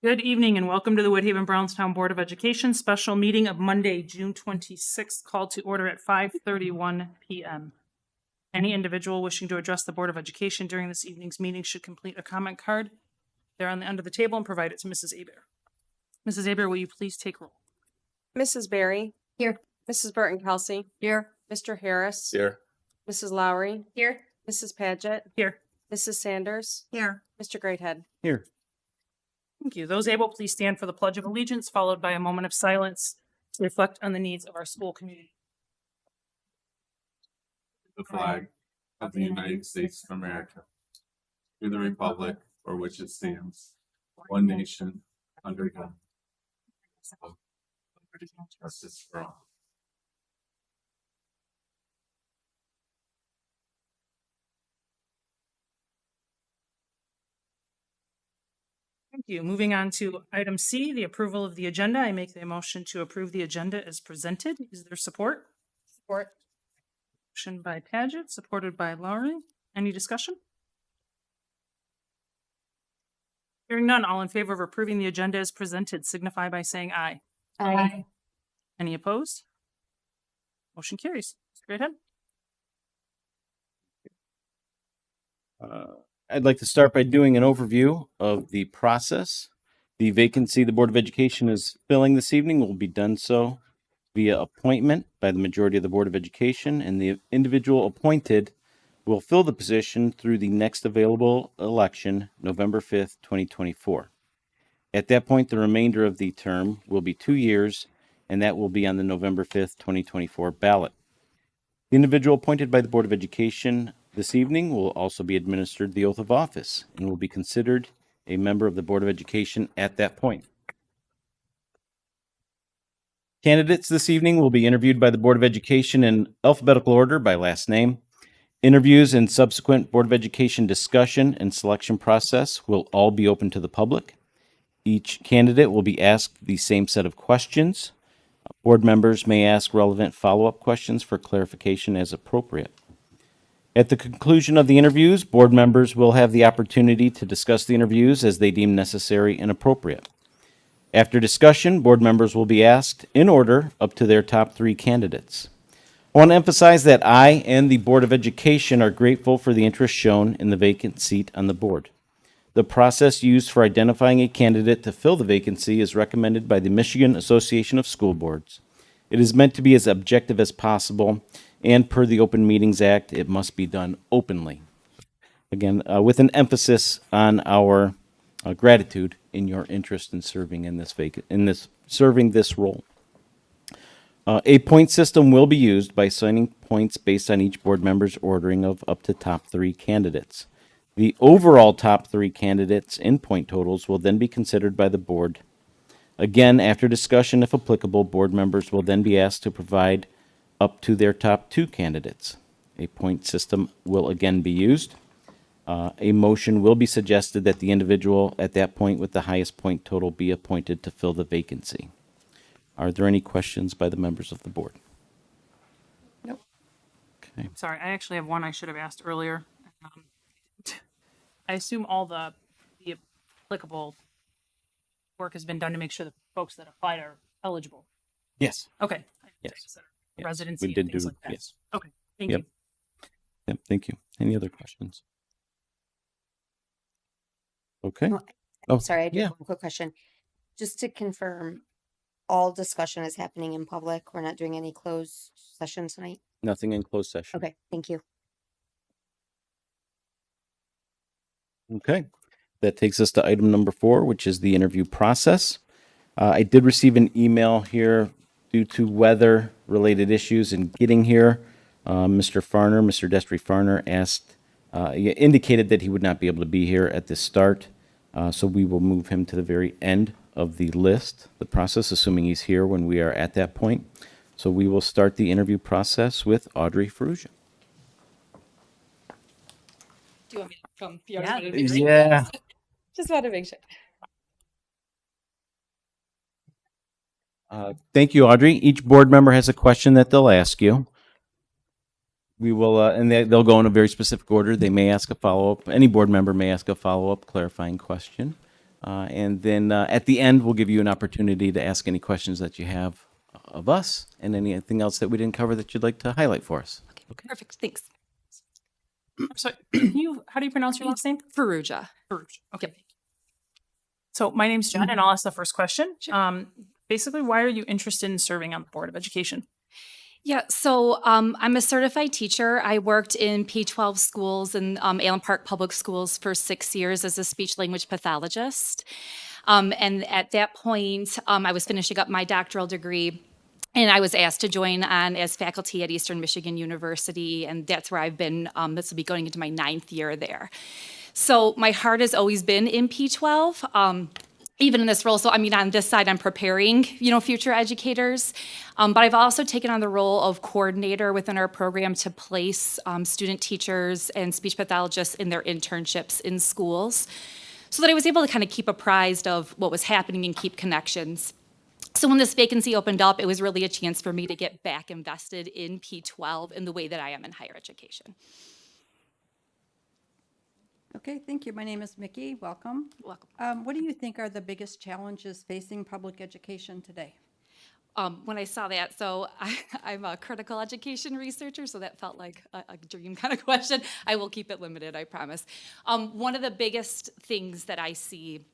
Good evening and welcome to the Woodhaven Brownstown Board of Education special meeting of Monday, June 26th, called to order at 5:31 p.m. Any individual wishing to address the Board of Education during this evening's meeting should complete a comment card there on the end of the table and provide it to Mrs. Aber. Mrs. Aber, will you please take roll? Mrs. Berry. Here. Mrs. Burton Kelsey. Here. Mr. Harris. Here. Mrs. Lowry. Here. Mrs. Paget. Here. Mrs. Sanders. Here. Mr. Greathead. Here. Thank you. Those able, please stand for the Pledge of Allegiance, followed by a moment of silence to reflect on the needs of our school community. The flag of the United States of America, to the republic for which it stands, one nation, under God. Justice for all. Thank you. Moving on to item C, the approval of the agenda. I make the motion to approve the agenda as presented. Is there support? Support. Motion by Paget, supported by Lowry. Any discussion? Hearing none, all in favor of approving the agenda as presented signify by saying aye. Aye. Any opposed? Motion carries. Mr. Greathead. I'd like to start by doing an overview of the process. The vacancy the Board of Education is filling this evening will be done so via appointment by the majority of the Board of Education, and the individual appointed will fill the position through the next available election, November 5th, 2024. At that point, the remainder of the term will be 2 years, and that will be on the November 5th, 2024 ballot. The individual appointed by the Board of Education this evening will also be administered the oath of office and will be considered a member of the Board of Education at that point. Candidates this evening will be interviewed by the Board of Education in alphabetical order by last name. Interviews and subsequent Board of Education discussion and selection process will all be open to the public. Each candidate will be asked the same set of questions. Board members may ask relevant follow-up questions for clarification as appropriate. At the conclusion of the interviews, board members will have the opportunity to discuss the interviews as they deem necessary and appropriate. After discussion, board members will be asked, in order, up to their top 3 candidates. I want to emphasize that I and the Board of Education are grateful for the interest shown in the vacant seat on the board. The process used for identifying a candidate to fill the vacancy is recommended by the Michigan Association of School Boards. It is meant to be as objective as possible, and per the Open Meetings Act, it must be done openly. Again, with an emphasis on our gratitude in your interest in serving in this role. A point system will be used by assigning points based on each board member's ordering of up to top 3 candidates. The overall top 3 candidates in point totals will then be considered by the board. Again, after discussion, if applicable, board members will then be asked to provide up to their top 2 candidates. A point system will again be used. A motion will be suggested that the individual at that point with the highest point total be appointed to fill the vacancy. Are there any questions by the members of the board? Nope. Okay. Sorry, I actually have one I should have asked earlier. I assume all the applicable work has been done to make sure the folks that applied are eligible. Yes. Okay. Yes. Residency We did and things do, like that. yes. Okay, thank Yep. you. Yep, thank you. Any other questions? Okay. Oh, Sorry, I do yeah. have one quick question. Just to confirm, all discussion is happening in public. We're not doing any closed session tonight. Nothing in closed session. Okay, thank you. Okay. That takes us to item number 4, which is the interview process. I did receive an email here due to weather-related issues in getting here. Mr. Destry Farner indicated that he would not be able to be here at the start, so we will move him to the very end of the list, the process, assuming he's here when we are at that point. So we will start the interview process with Audrey Ferrugia. Do you want me to come? Yeah. Just want to make sure. Thank you, Audrey. Each board member has a question that they'll ask you. We will, and they'll go in a very specific order. They may ask a follow-up. Any board member may ask a follow-up clarifying question. And then at the end, we'll give you an opportunity to ask any questions that you have of us and anything else that we didn't cover that you'd like to highlight for us. Okay, perfect. Thanks. I'm sorry, how do you pronounce your last name? Faruja. Farouche. Okay. So my name's Jen, and I'll ask the first question. Basically, why are you interested in serving on the Board of Education? Yeah, so I'm a certified teacher. I worked in P-12 schools and Allen Park Public Schools for 6 years as a speech language pathologist. And at that point, I was finishing up my doctoral degree, and I was asked to join on as faculty at Eastern Michigan University, and that's where I've been. This will be going into my 9th year there. So my heart has always been in P-12. Even in this role, so I mean, on this side, I'm preparing, future educators, but I've also taken on the role of coordinator within our program to place student teachers and speech pathologists in their internships in schools, so that I was able to kind of keep apprised of what was happening and keep connections. So when this vacancy opened up, it was really a chance for me to get back invested in P-12 in the way that I am in higher education. Okay, thank you. My name is Mickey. Welcome. Welcome. What do you think are the biggest challenges facing public education today? When I saw that, so I'm a critical education researcher, so that felt like a dream kind of question. I will keep it limited, I promise. One of the biggest things that I see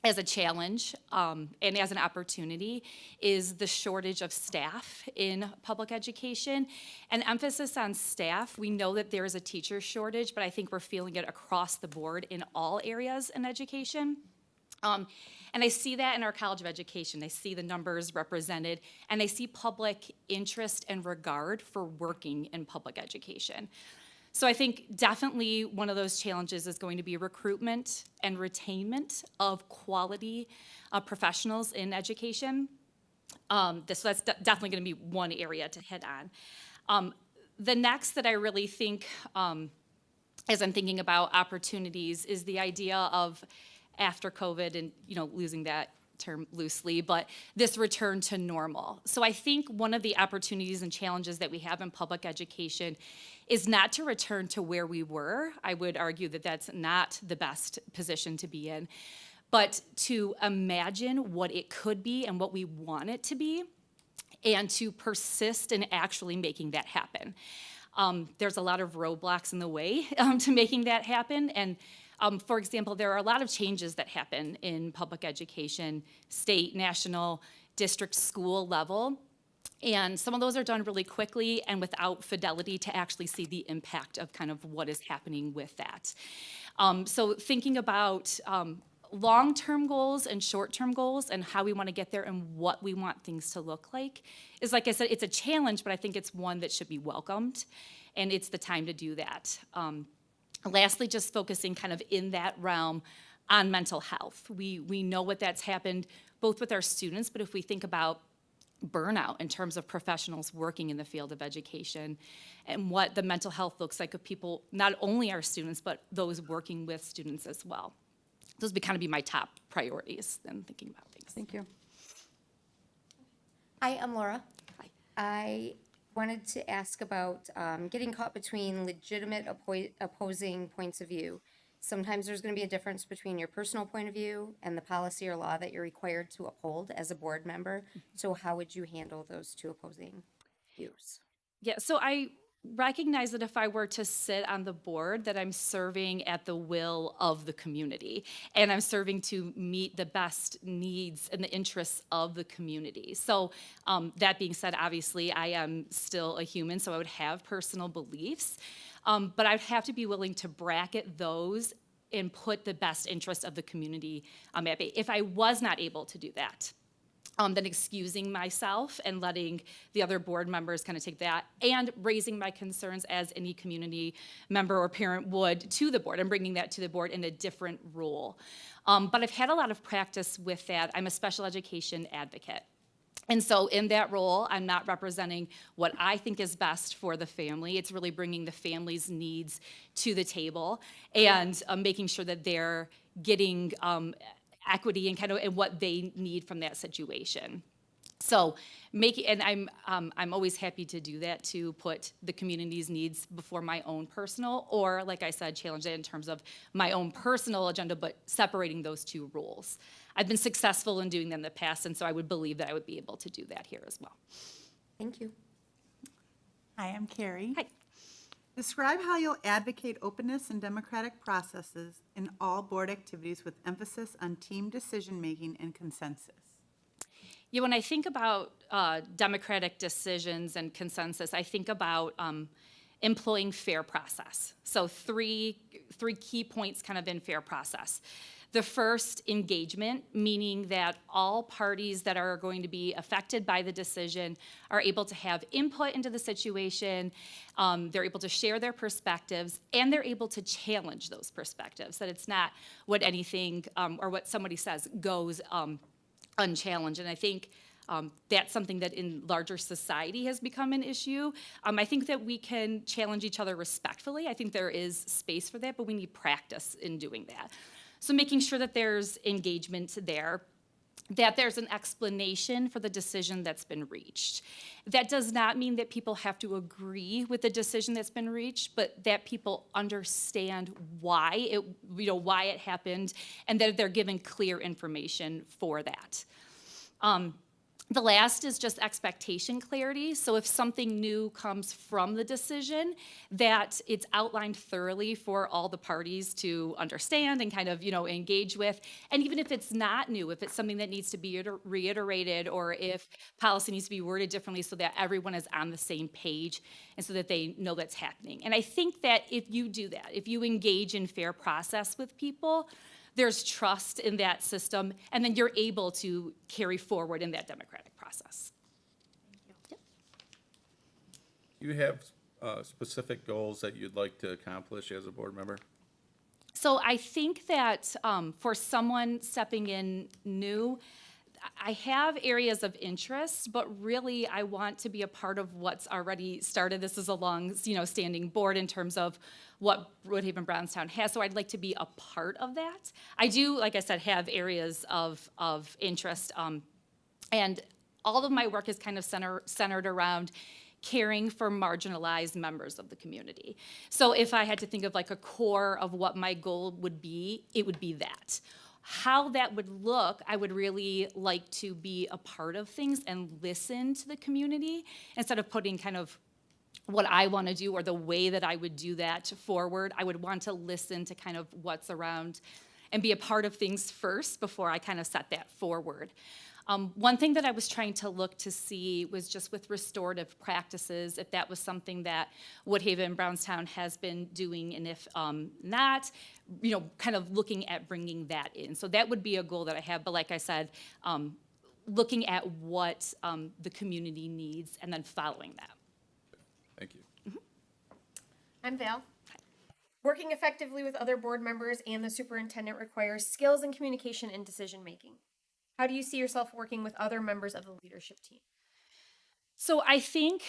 as a challenge and as an opportunity is the shortage of staff in public education. An emphasis on staff. We know that there is a teacher shortage, but I think we're feeling it across the board in all areas in education. And I see that in our College of Education. I see the numbers represented, and I see public interest and regard for working in public education. So I think definitely one of those challenges is going to be recruitment and retainment of quality professionals in education. So that's definitely going to be one area to hit on. The next that I really think, as I'm thinking about opportunities, is the idea of after COVID and losing that term loosely, but this return to normal. So I think one of the opportunities and challenges that we have in public education is not to return to where we were. I would argue that that's not the best position to be in, but to imagine what it could be and what we want it to be, and to persist in actually making that happen. There's a lot of roadblocks in the way to making that happen, and for example, there are a lot of changes that happen in public education, state, national, district, school level, and some of those are done really quickly and without fidelity to actually see the impact of kind of what is happening with that. So thinking about long-term goals and short-term goals and how we want to get there and what we want things to look like is, like I said, it's a challenge, but I think it's one that should be welcomed, and it's the time to do that. Lastly, just focusing kind of in that realm on mental health. We know what that's happened both with our students, but if we think about burnout in terms of professionals working in the field of education and what the mental health looks like of people, not only our students, but those working with students as well. Those would kind of be my top priorities in thinking about things. Thank you. Hi, I'm Laura. Hi. I wanted to ask about getting caught between legitimate opposing points of view. Sometimes there's going to be a difference between your personal point of view and the policy or law that you're required to uphold as a board member. So how would you handle those two opposing views? Yeah, so I recognize that if I were to sit on the board, that I'm serving at the will of the community, and I'm serving to meet the best needs and the interests of the community. So that being said, obviously I am still a human, so I would have personal beliefs, but I'd have to be willing to bracket those and put the best interest of the community at bay. If I was not able to do that, then excusing myself and letting the other board members kind of take that, and raising my concerns as any community member or parent would to the board and bringing that to the board in a different role. But I've had a lot of practice with that. I'm a special education advocate. And so in that role, I'm not representing what I think is best for the family. It's really bringing the family's needs to the table and making sure that they're getting equity and kind of and what they need from that situation. So and I'm always happy to do that, to put the community's needs before my own personal, or like I said, challenge that in terms of my own personal agenda, but separating those two roles. I've been successful in doing that in the past, and so I would believe that I would be able to do that here as well. Thank you. Hi, I'm Carrie. Hi. Describe how you'll advocate openness and democratic processes in all board activities with emphasis on team decision-making and consensus. Yeah, when I think about democratic decisions and consensus, I think about employing fair process. So three key points kind of in fair process. The first, engagement, meaning that all parties that are going to be affected by the decision are able to have input into the situation, they're able to share their perspectives, and they're able to challenge those perspectives, that it's not what anything or what somebody says goes unchallenged. And I think that's something that in larger society has become an issue. I think that we can challenge each other respectfully. I think there is space for that, but we need practice in doing that. So making sure that there's engagement there, that there's an explanation for the decision that's been reached. That does not mean that people have to agree with the decision that's been reached, but that people understand why it happened, and that they're given clear information for that. The last is just expectation clarity. So if something new comes from the decision, that it's outlined thoroughly for all the parties to understand and kind of, engage with. And even if it's not new, if it's something that needs to be reiterated, or if policy needs to be worded differently so that everyone is on the same page and so that they know that's happening. And I think that if you do that, if you engage in fair process with people, there's trust in that system, and then you're able to carry forward in that democratic process. You have specific goals that you'd like to accomplish as a board member? So I think that for someone stepping in new, I have areas of interest, but really I want to be a part of what's already started. This is a long, standing board in terms of what Woodhaven Brownstown has, so I'd like to be a part of that. I do, like I said, have areas of interest, and all of my work is kind of centered around caring for marginalized members of the community. So if I had to think of like a core of what my goal would be, it would be that. How that would look, I would really like to be a part of things and listen to the community instead of putting kind of what I want to do or the way that I would do that forward. I would want to listen to kind of what's around and be a part of things first before I kind of set that forward. One thing that I was trying to look to see was just with restorative practices, if that was something that Woodhaven Brownstown has been doing, and if not, kind of looking at bringing that in. So that would be a goal that I have, but like I said, looking at what the community needs and then following that. Thank you. I'm Val. Working effectively with other board members and the superintendent requires skills in communication and decision making. How do you see yourself working with other members of the leadership team? So I think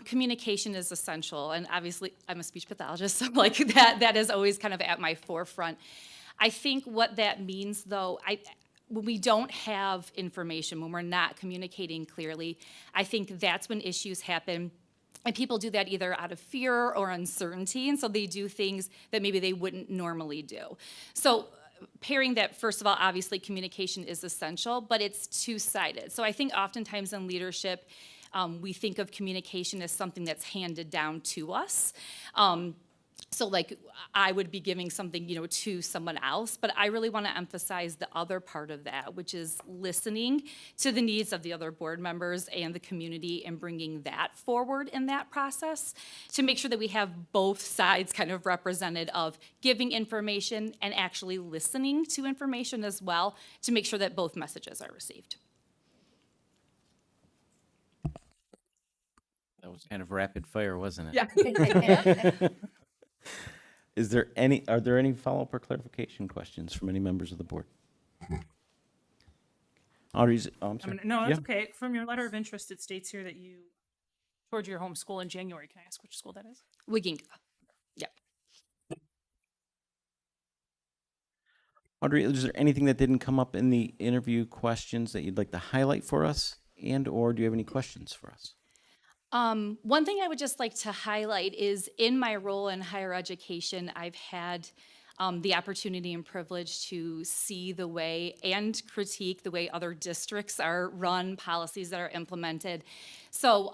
communication is essential, and obviously I'm a speech pathologist, so like that is always kind of at my forefront. I think what that means, though, when we don't have information, when we're not communicating clearly, I think that's when issues happen. And people do that either out of fear or uncertainty, and so they do things that maybe they wouldn't normally do. So pairing that, first of all, obviously communication is essential, but it's two-sided. So I think oftentimes in leadership, we think of communication as something that's handed down to us. So like I would be giving something, to someone else, but I really want to emphasize the other part of that, which is listening to the needs of the other board members and the community and bringing that forward in that process to make sure that we have both sides kind of represented, of giving information and actually listening to information as well, to make sure that both messages are received. That was kind of rapid fire, wasn't it? Yeah. Are there any follow-up or clarification questions from any members of the board? Audrey's, I'm sorry. No, that's Yeah. okay. From your letter of interest, it states here that you toured your home school in January. Can I ask which school that is? Wiginga. Yeah. Audrey, is there anything that didn't come up in the interview questions that you'd like to highlight for us? and/or do you have any questions for us? One thing I would just like to highlight is in my role in higher education, I've had the opportunity and privilege to see the way and critique the way other districts are run, policies that are implemented. So,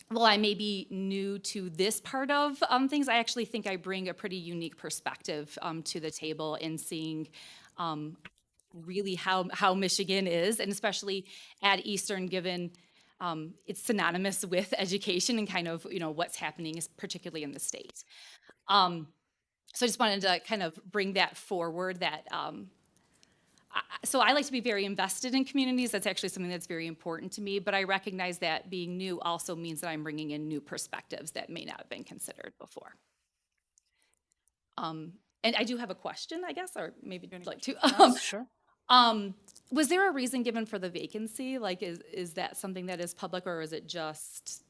while I may be new to this part of things, I actually think I bring a pretty unique perspective to the table in seeing really how Michigan is, and especially at Eastern, given it's synonymous with education and kind of what's happening, particularly in the state. So I just wanted to kind of bring that forward. That so I like to be very invested in communities. That's actually something that's very important to me. But I recognize that being new also means that I'm bringing in new perspectives that may not have been considered before. And I do have a question, I guess, or maybe you'd like to. Sure. Was there a reason given for the vacancy? Like, is that something that is public, or is it just?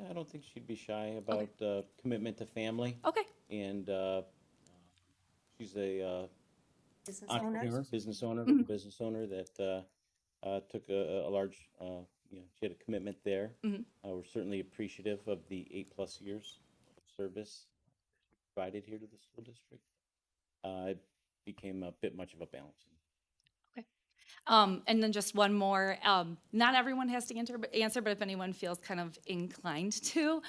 I don't think she'd be shy about commitment to family, Okay. and she's a Business entrepreneur, owners? business owner, business owner that took a large, she had a commitment there. We're certainly appreciative of the 8+ years of service provided here to the school district. It became a bit much of a balancing. And then just one more. Not everyone has to answer, but if anyone feels kind of inclined to,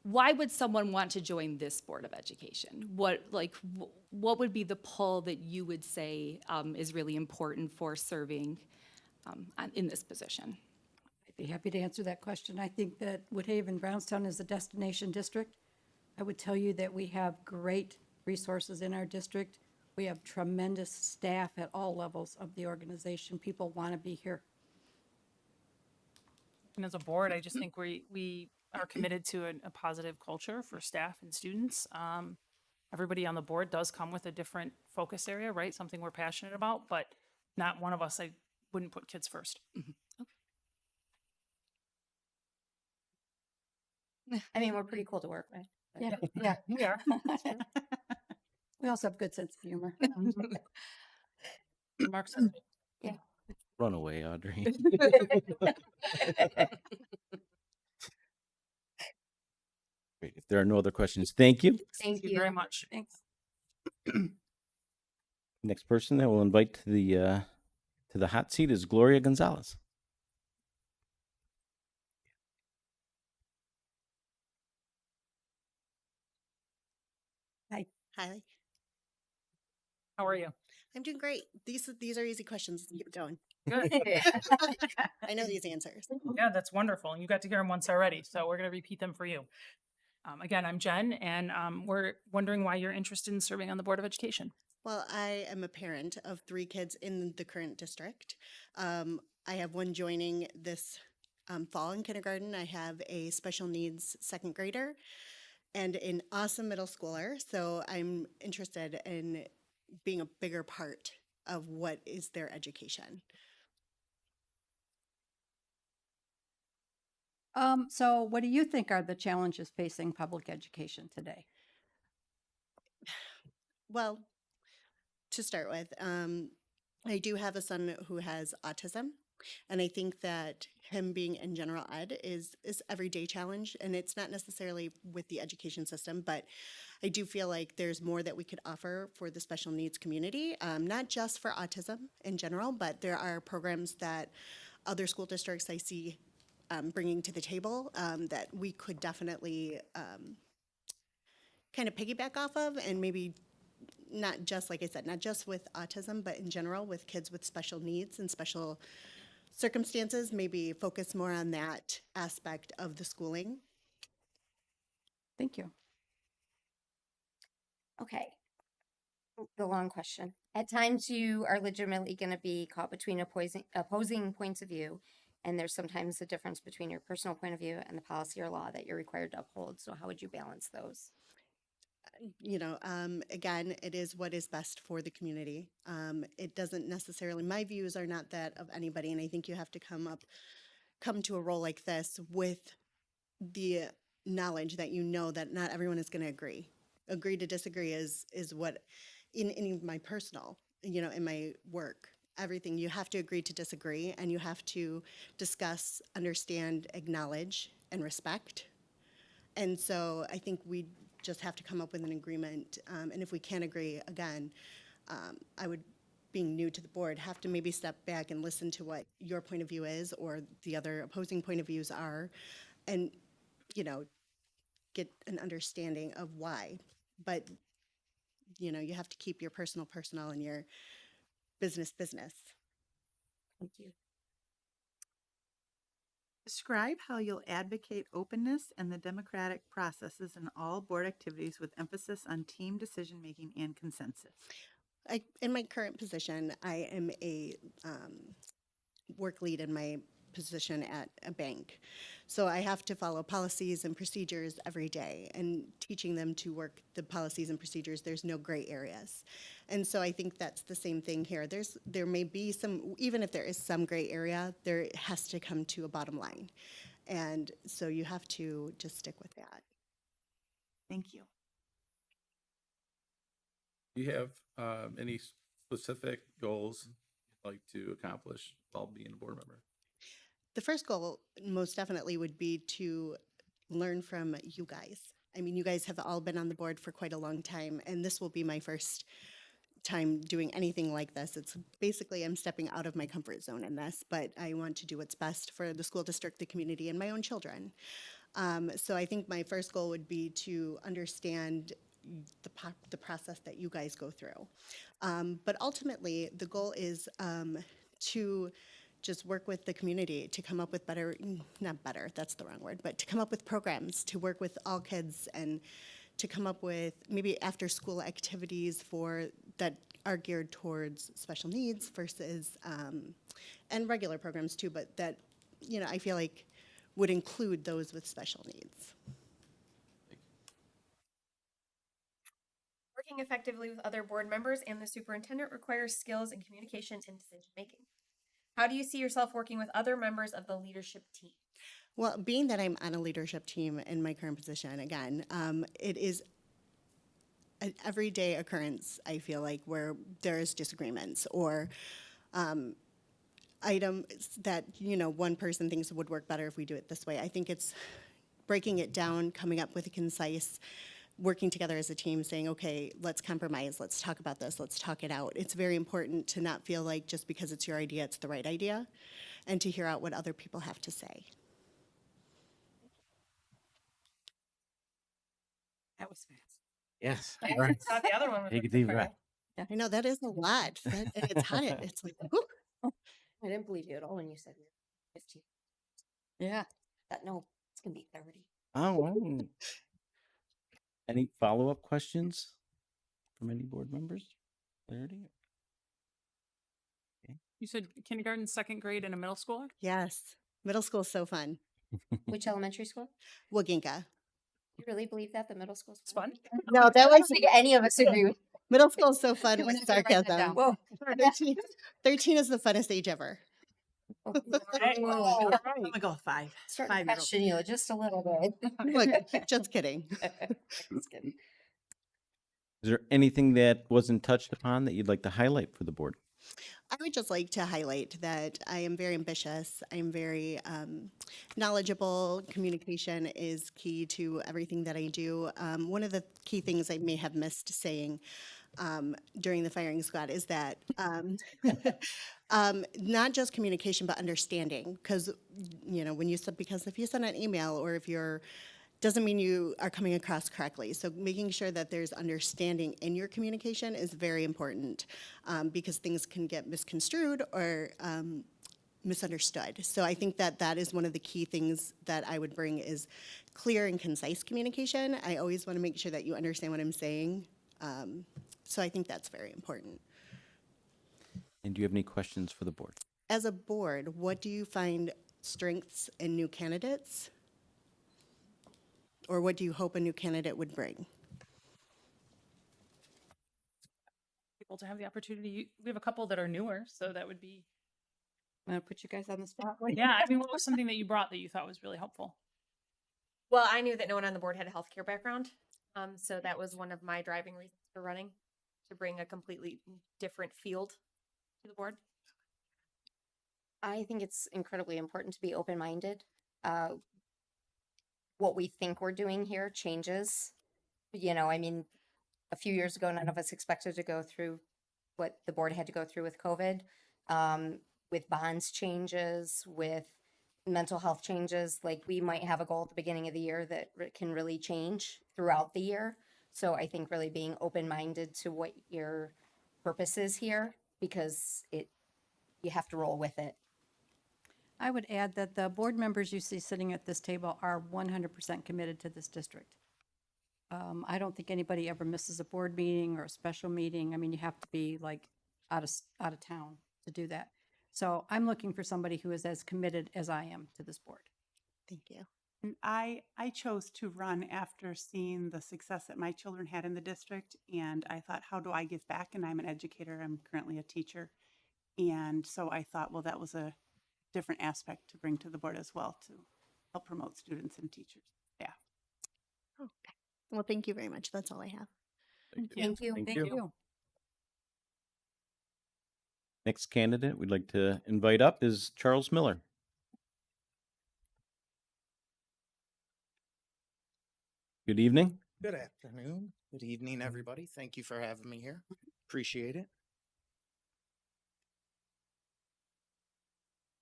why would someone want to join this Board of Education? What would be the pull that you would say is really important for serving in this position? I'd be happy to answer that question. I think that Woodhaven Brownstown is a destination district. I would tell you that we have great resources in our district. We have tremendous staff at all levels of the organization. People want to be here. And as a board, I just think we are committed to a positive culture for staff and students. Everybody on the board does come with a different focus area, right? Something we're passionate about, but not one of us, I wouldn't put kids first. I mean, we're pretty cool to work with. Yeah, yeah. We are. We also have good sense of humor. Mark's. Run away, Audrey. Great. If there are no other questions, thank you. Thank you you. very much. Thanks. Next person that we'll invite to the hot seat is Gloria Gonzalez. Hi, How are you? I'm doing great. These are easy questions. Keep it going. Good. I know these answers. Yeah, that's wonderful. And you got to hear them once already, so we're going to repeat them for you. Again, I'm Jen, and we're wondering why you're interested in serving on the Board of Education. Well, I am a parent of 3 kids in the current district. I have one joining this fall in kindergarten. I have a special needs 2nd grader and an awesome middle schooler. So I'm interested in being a bigger part of what is their education. So what do you think are the challenges facing public education today? Well, to start with, I do have a son who has autism, and I think that him being in general ed is everyday challenge, and it's not necessarily with the education system, but I do feel like there's more that we could offer for the special needs community, not just for autism in general, but there are programs that other school districts I see bringing to the table that we could definitely kind of piggyback off of, and maybe not just, like I said, not just with autism, but in general with kids with special needs and special circumstances, maybe focus more on that aspect of the schooling. Thank you. Okay. The long question. At times you are legitimately going to be caught between opposing points of view, and there's sometimes a difference between your personal point of view and the policy or law that you're required to uphold. So how would you balance those? Again, it is what is best for the community. It doesn't necessarily, my views are not that of anybody, and I think you have to come to a role like this with the knowledge that that not everyone is going to agree. Agree to disagree is what in my personal, in my work, everything. You have to agree to disagree, and you have to discuss, understand, acknowledge, and respect. And so I think we just have to come up with an agreement. And if we can't agree, again, I would, being new to the board, have to maybe step back and listen to what your point of view is or the other opposing point of views are, and, you know, get an understanding of why. But, you know, you have to keep your personal personal and your business business. Thank you. Describe how you'll advocate openness and the democratic processes in all board activities with emphasis on team decision-making and consensus. In my current position, I am a work lead in my position at a bank. So I have to follow policies and procedures every day, and teaching them to work the policies and procedures, there's no gray areas. And so I think that's the same thing here. There may be some, even if there is some gray area, there has to come to a bottom line. And so you have to just stick with that. Thank you. Do you have any specific goals you'd like to accomplish while being a board member? The first goal most definitely would be to learn from you guys. I mean, you guys have all been on the board for quite a long time, and this will be my first time doing anything like this. It's basically, I'm stepping out of my comfort zone in this, but I want to do what's best for the school district, the community, and my own children. So I think my first goal would be to understand the process that you guys go through. But ultimately, the goal is to just work with the community to come up with better, not better, that's the wrong word, but to come up with programs to work with all kids, and to come up with maybe after school activities that are geared towards special needs versus, and regular programs too, but that, you know, I feel like would include those with special needs. Working effectively with other board members and the superintendent requires skills in communication and decision making. How do you see yourself working with other members of the leadership team? Well, being that I'm on a leadership team in my current position, again, it is an everyday occurrence, I feel like, where there's disagreements or items that, you know, one person thinks would work better if we do it this way. I think it's breaking it down, coming up with a concise, working together as a team, saying, okay, let's compromise, let's talk about this, let's talk it out. It's very important to not feel like just because it's your idea, it's the right idea, and to hear out what other people have to say. That was fast. Yes. I All right. thought the other one was Take a really deep quick. breath. I know that is a lot, and it's hot. It's like, whew. I didn't believe you at all when you said 15. Yeah. No, it's gonna be 30. Oh, wow. Any follow-up questions from any board members? 30? You said kindergarten, second grade, and a middle schooler? Yes, middle school is so fun. Which elementary school? Waginka. You really believe that the middle school's It's fun. No, that I don't was think any of us agree with. middle school is so fun We're with not gonna write that sarcasm. down. Whoa. 13 is the funnest age ever. I'm gonna go with 5. Starting to 5-year-old. question you just a little bit. Look, just kidding. Just kidding. Is there anything that wasn't touched upon that you'd like to highlight for the board? I would just like to highlight that I am very ambitious. I'm very knowledgeable. Communication is key to everything that I do. One of the key things I may have missed saying during the firing squad is that not just communication, but understanding. Because, you know, because if you send an email or if you're doesn't mean you are coming across correctly. So making sure that there's understanding in your communication is very important because things can get misconstrued or misunderstood. So I think that that is one of the key things that I would bring is clear and concise communication. I always want to make sure that you understand what I'm saying. So I think that's very important. And do you have any questions for the board? As a board, what do you find strengths in new candidates? Or what do you hope a new candidate would bring? People to have the opportunity. We have a couple that are newer, so that would be. I'm gonna put you guys on the spot. Yeah, I mean, what was something that you brought that you thought was really helpful? Well, I knew that no one on the board had a healthcare background. So that was one of my driving reasons for running, to bring a completely different field to the board. I think it's incredibly important to be open-minded. Uh, what we think we're doing here changes. You know, I mean, a few years ago, none of us expected to go through what the board had to go through with COVID, with bonds changes, with mental health changes. Like, we might have a goal at the beginning of the year that can really change throughout the year. So I think really being open-minded to what your purpose is here, because you have to roll with it. I would add that the board members you see sitting at this table are 100% committed to this district. I don't think anybody ever misses a board meeting or a special meeting. I mean, you have to be like out of town to do that. So I'm looking for somebody who is as committed as I am to this board. Thank you. And I chose to run after seeing the success that my children had in the district. And I thought, how do I give back? And I'm an educator. I'm currently a teacher. And so I thought, well, that was a different aspect to bring to the board as well to help promote students and teachers. Yeah. Okay. Well, thank you very much. That's all I have. Thank you. Thank you. Thank Thank you. you. Next candidate we'd like to invite up is Charles Miller. Good evening. Good afternoon. Good evening, everybody. Thank you for having me here. Appreciate it.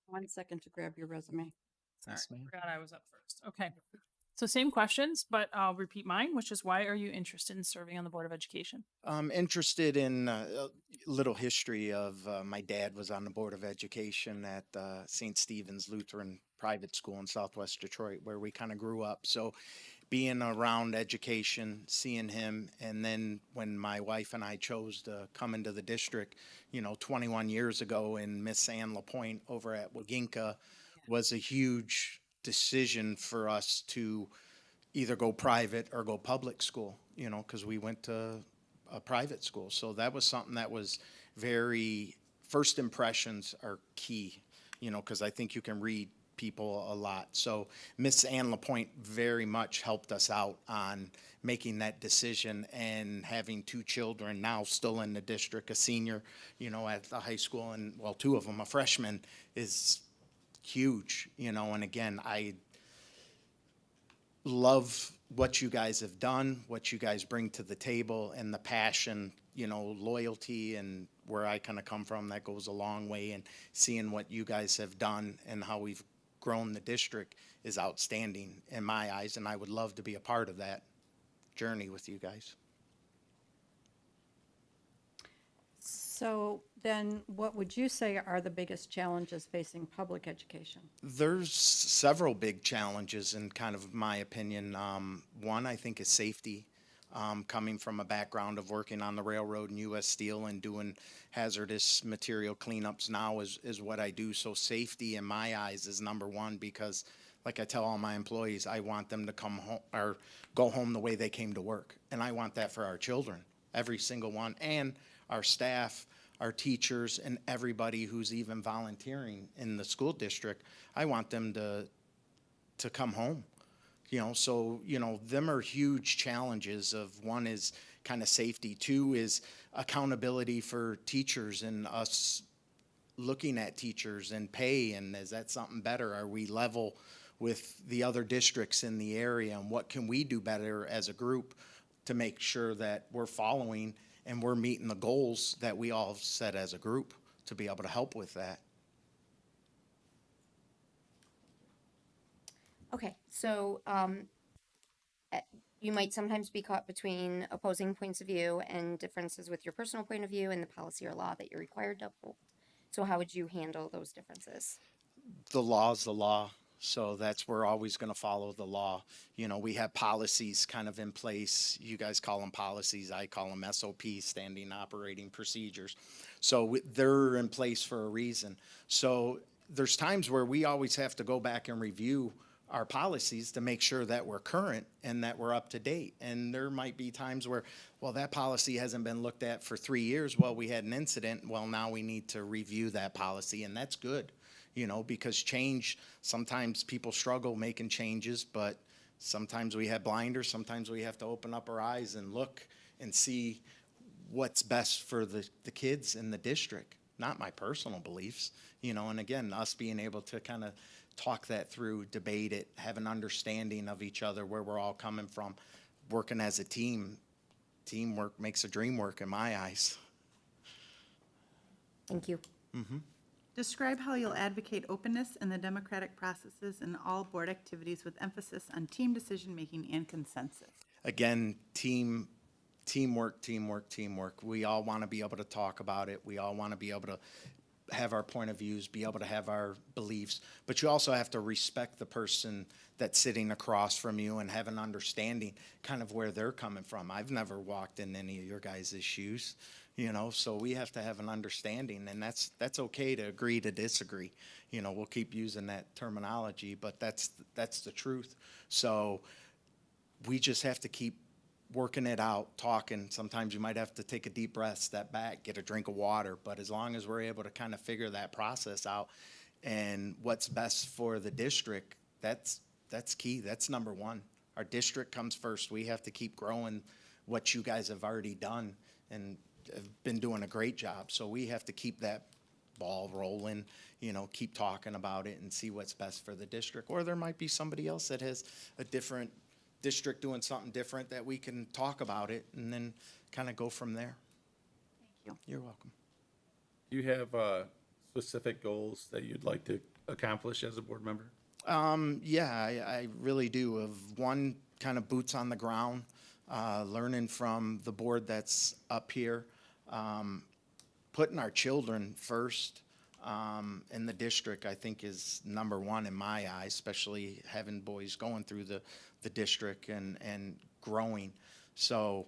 1 second to grab your resume. Yes, ma'am. Forgot I was up first. Okay. So same questions, but I'll repeat mine, which is why are you interested in serving on the Board of Education? I'm interested in a little history of my dad was on the Board of Education at St. Stephen's Lutheran Private School in Southwest Detroit, where we kind of grew up. So being around education, seeing him, and then when my wife and I chose to come into the district, 21 years ago, and Miss Ann LaPointe over at Waginka was a huge decision for us to either go private or go public school, because we went to a private school. So that was something that was first impressions are key, because I think you can read people a lot. So Miss Ann LaPointe very much helped us out on making that decision, and having two children now still in the district, a senior, at the high school, and well, two of them a freshman, is huge, and again, I love what you guys have done, what you guys bring to the table, and the passion, loyalty, and where I kind of come from, that goes a long way, and seeing what you guys have done and how we've grown the district is outstanding in my eyes, and I would love to be a part of that journey with you guys. So then what would you say are the biggest challenges facing public education? There's several big challenges in kind of my opinion. One, I think, is safety. Coming from a background of working on the railroad and U.S. Steel and doing hazardous material cleanups now is what I do. So safety in my eyes is number one, because like I tell all my employees, I want them to come home or go home the way they came to work. And I want that for our children, every single one, and our staff, our teachers, and everybody who's even volunteering in the school district. I want them to come home. So, them are huge challenges. One is kind of safety. Two is accountability for teachers and us looking at teachers and pay, and is that something better? Are we level with the other districts in the area, and what can we do better as a group to make sure that we're following and we're meeting the goals that we all set as a group to be able to help with that? Okay, so you might sometimes be caught between opposing points of view and differences with your personal point of view and the policy or law that you're required to uphold. So how would you handle those differences? The law is the law. So we're always going to follow the law. We have policies kind of in place. You guys call them policies. I call them SOPs, standing operating procedures. So they're in place for a reason. So there's times where we always have to go back and review our policies to make sure that we're current and that we're up to date. And there might be times where, well, that policy hasn't been looked at for 3 years. Well, we had an incident. Well, now we need to review that policy, and that's good, because change, sometimes people struggle making changes, but sometimes we have blinders. Sometimes we have to open up our eyes and look and see what's best for the kids in the district. not my personal beliefs, you know, and again, us being able to kind of talk that through, debate it, have an understanding of each other, where we're all coming from, working as a team. Teamwork makes a dream work in my eyes. Thank you. Describe how you'll advocate openness in the democratic processes in all board activities with emphasis on team decision-making and consensus. Again, teamwork, teamwork, teamwork. We all want to be able to talk about it. We all want to be able to have our point of views, be able to have our beliefs, but you also have to respect the person that's sitting across from you and have an understanding kind of where they're coming from. I've never walked in any of your guys' shoes, you know, so we have to have an understanding, and that's okay to agree to disagree. You know, we'll keep using that terminology, but that's the truth. So we just have to keep working it out, talking. Sometimes you might have to take a deep breath, step back, get a drink of water. But as long as we're able to kind of figure that process out and what's best for the district, that's key. That's number one. Our district comes first. We have to keep growing what you guys have already done and have been doing a great job. So we have to keep that ball rolling, you know, keep talking about it and see what's best for the district. Or there might be somebody else that has a different district doing something different that we can talk about it and then kind of go from there. Thank you. You're welcome. Do you have specific goals that you'd like to accomplish as a board member? Yeah, I really do. Of one, kind of boots on the ground, learning from the board that's up here, putting our children first in the district, I think is number one in my eyes, especially having boys going through the district and growing. So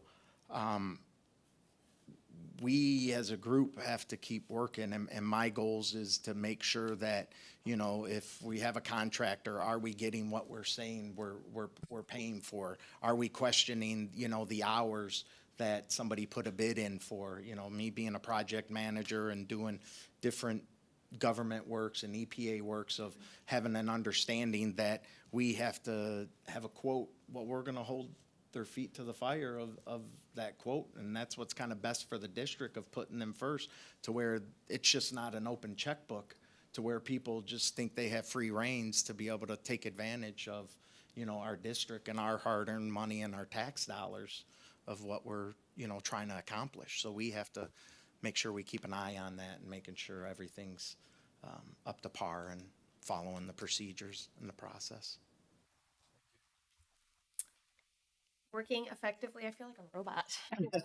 we as a group have to keep working, and my goals is to make sure that, you know, if we have a contractor, are we getting what we're saying we're paying for? Are we questioning, you know, the hours that somebody put a bid in for? You know, me being a project manager and doing different government works and EPA works, of having an understanding that we have to have a quote, well, we're going to hold their feet to the fire of that quote, and that's what's kind of best for the district, of putting them first, to where it's just not an open checkbook, to where people just think they have free reins to be able to take advantage of, you know, our district and our hard-earned money and our tax dollars of what we're, you know, trying to accomplish. So we have to make sure we keep an eye on that and making sure everything's up to par and following the procedures and the process. Working effectively, I feel like a robot.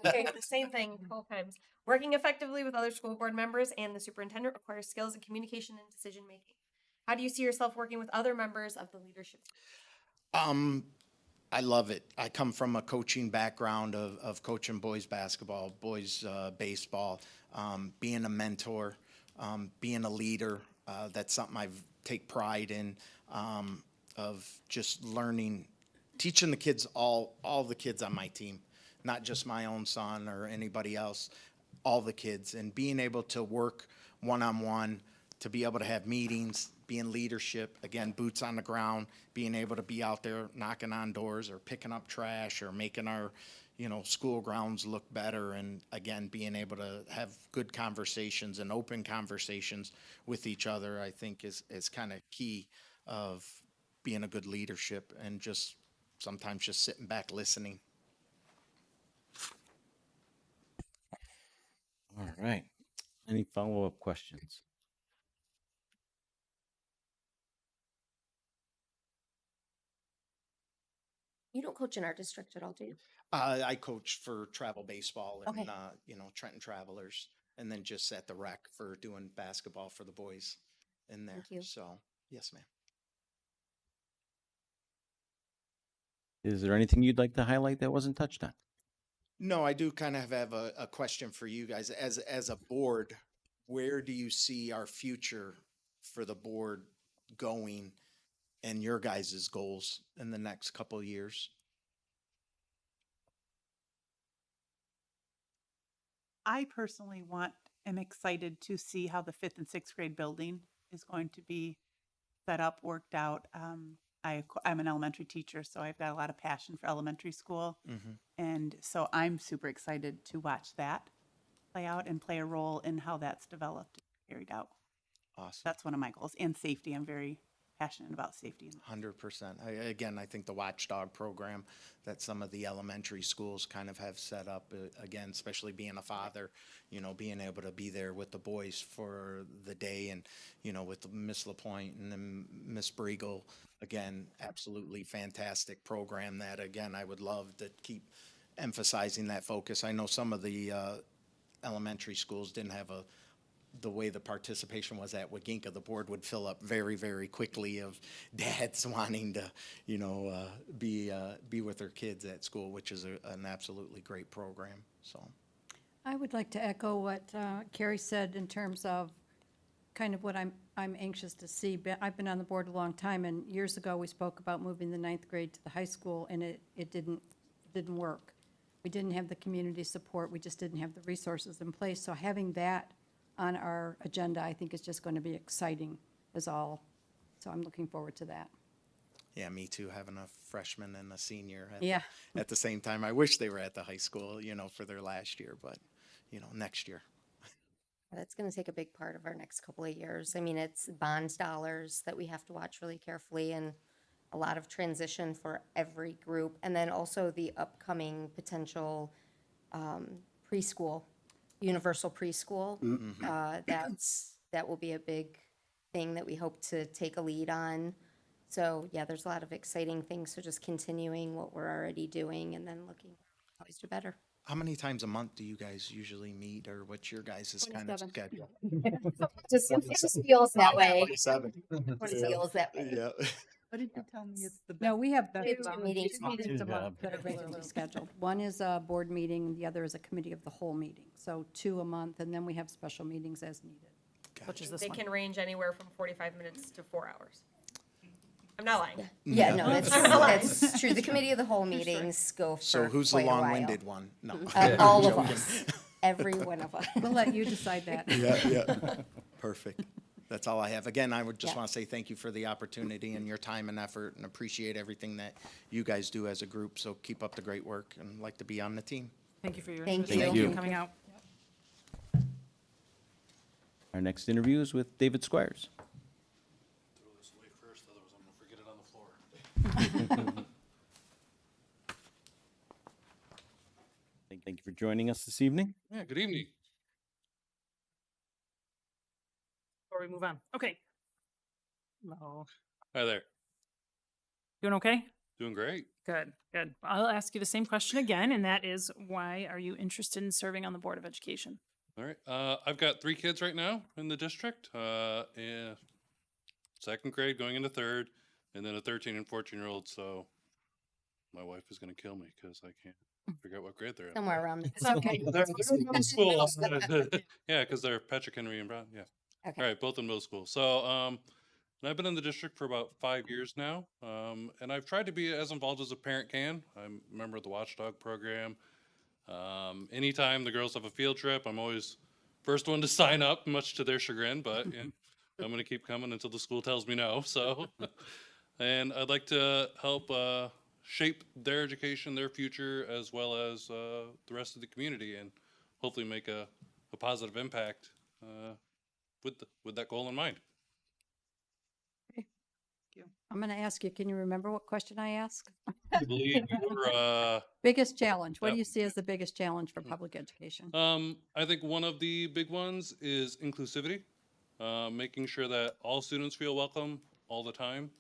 Okay, the same thing 12 times. Working effectively with other school board members and the superintendent requires skills in communication and decision making. How do you see yourself working with other members of the leadership team? I love it. I come from a coaching background of coaching boys basketball, boys baseball, being a mentor, being a leader. That's something I take pride in, of just learning, teaching the kids, all the kids on my team, not just my own son or anybody else, all the kids, and being able to work one-on-one, to be able to have meetings, be in leadership, again, boots on the ground, being able to be out there knocking on doors or picking up trash or making our, you know, school grounds look better. And again, being able to have good conversations and open conversations with each other, I think is kind of key of being a good leadership, and just sometimes just sitting back listening. All right. Any follow-up questions? You don't coach in our district at all, do you? I coach for travel baseball and, Okay. you know, Trenton Travelers, and then just at the rec for doing basketball for the boys in there. Thank you. So, yes, ma'am. Is there anything you'd like to highlight that wasn't touched on? No, I do kind of have a question for you guys. As a board, where do you see our future for the board going, and your guys' goals in the next couple of years? I personally am excited to see how the 5th and 6th grade building is going to be set up, worked out. I'm an elementary teacher, so I've got a lot of passion for elementary school. Mm-hmm. And so I'm super excited to watch that. play out and play a role in how that's developed and carried out. Awesome. That's one of my goals. And safety. I'm very passionate about safety. 100%. Again, I think the Watchdog program that some of the elementary schools kind of have set up, again, especially being a father, you know, being able to be there with the boys for the day and, you know, with Miss LaPointe and then Miss Briegel, again, absolutely fantastic program that, again, I would love to keep emphasizing that focus. I know some of the elementary schools didn't have the way the participation was at Waginka, the board would fill up very, very quickly of dads wanting to, you know, be with their kids at school, which is an absolutely great program. So, I would like to echo what Carrie said in terms of kind of what I'm anxious to see. I've been on the board a long time, and years ago, we spoke about moving the 9th grade to the high school, and it didn't work. We didn't have the community support. We just didn't have the resources in place. So having that on our agenda, I think is just going to be exciting as all. So I'm looking forward to that. yeah, me too, having a freshman and a senior Yeah. at the same time. I wish they were at the high school, you know, for their last year, but, you know, next year. That's going to take a big part of our next couple of years. I mean, it's bond dollars that we have to watch really carefully, and a lot of transition for every group. And then also the upcoming potential preschool, universal preschool. That will be a big thing that we hope to take a lead on. So yeah, there's a lot of exciting things. So just continuing what we're already doing and then looking always do better. How many times a month do you guys usually meet, or what's your guys' kind of 27. schedule? It just feels that way. 27. It feels that way. Yeah. What did you tell me? It's the No, we have We have two meetings a month. that are regularly scheduled. One is a board meeting, the other is a committee of the whole meeting. So 2 a month, and then we have special meetings as needed. Which is this They one. can range anywhere from 45 minutes to 4 hours. I'm not lying. Yeah, no, that's true. The committee of the whole meetings go for So who's the quite a while. long-winded one? No. All of us, every one of us. We'll let you decide that. Yeah. Perfect. That's all I have. Again, I would just Yeah. want to say thank you for the opportunity and your time and effort, and appreciate everything that you guys do as a group. So keep up the great work, and like to be on the team. Thank you for your Thank interest. you. For coming out. Our next interview is with David Squires. Throw this away first, otherwise I'm gonna forget it on the floor. Thank you for joining us this evening. Yeah, good evening. Before we move on. Okay. Hello. Hi there. Doing okay? Doing great. Good, good. I'll ask you the same question again, and that is, why are you interested in serving on the Board of Education? All right. I've got 3 kids right now in the district. In 2nd grade, going into 3rd, and then a 13 and 14-year-old. So my wife is going to kill me because I can't figure out what grade they're in. Somewhere around there. It's okay. They're in middle school. Yeah, because they're Patrick Henry and Brown. Yeah. Okay. All right, both in middle school. So, and I've been in the district for about 5 years now, and I've tried to be as involved as a parent can. I'm a member of the Watchdog program. Anytime the girls have a field trip, I'm always first one to sign up, much to their chagrin, but I'm going to keep coming until the school tells me no. So, and I'd like to help shape their education, their future, as well as the rest of the community, and hopefully make a positive impact with that goal in mind. I'm going to ask you, can you remember what question I asked? I believe you're, Biggest challenge. What do Yep. you see as the biggest challenge for public education? I think one of the big ones is inclusivity, making sure that all students feel welcome all the time,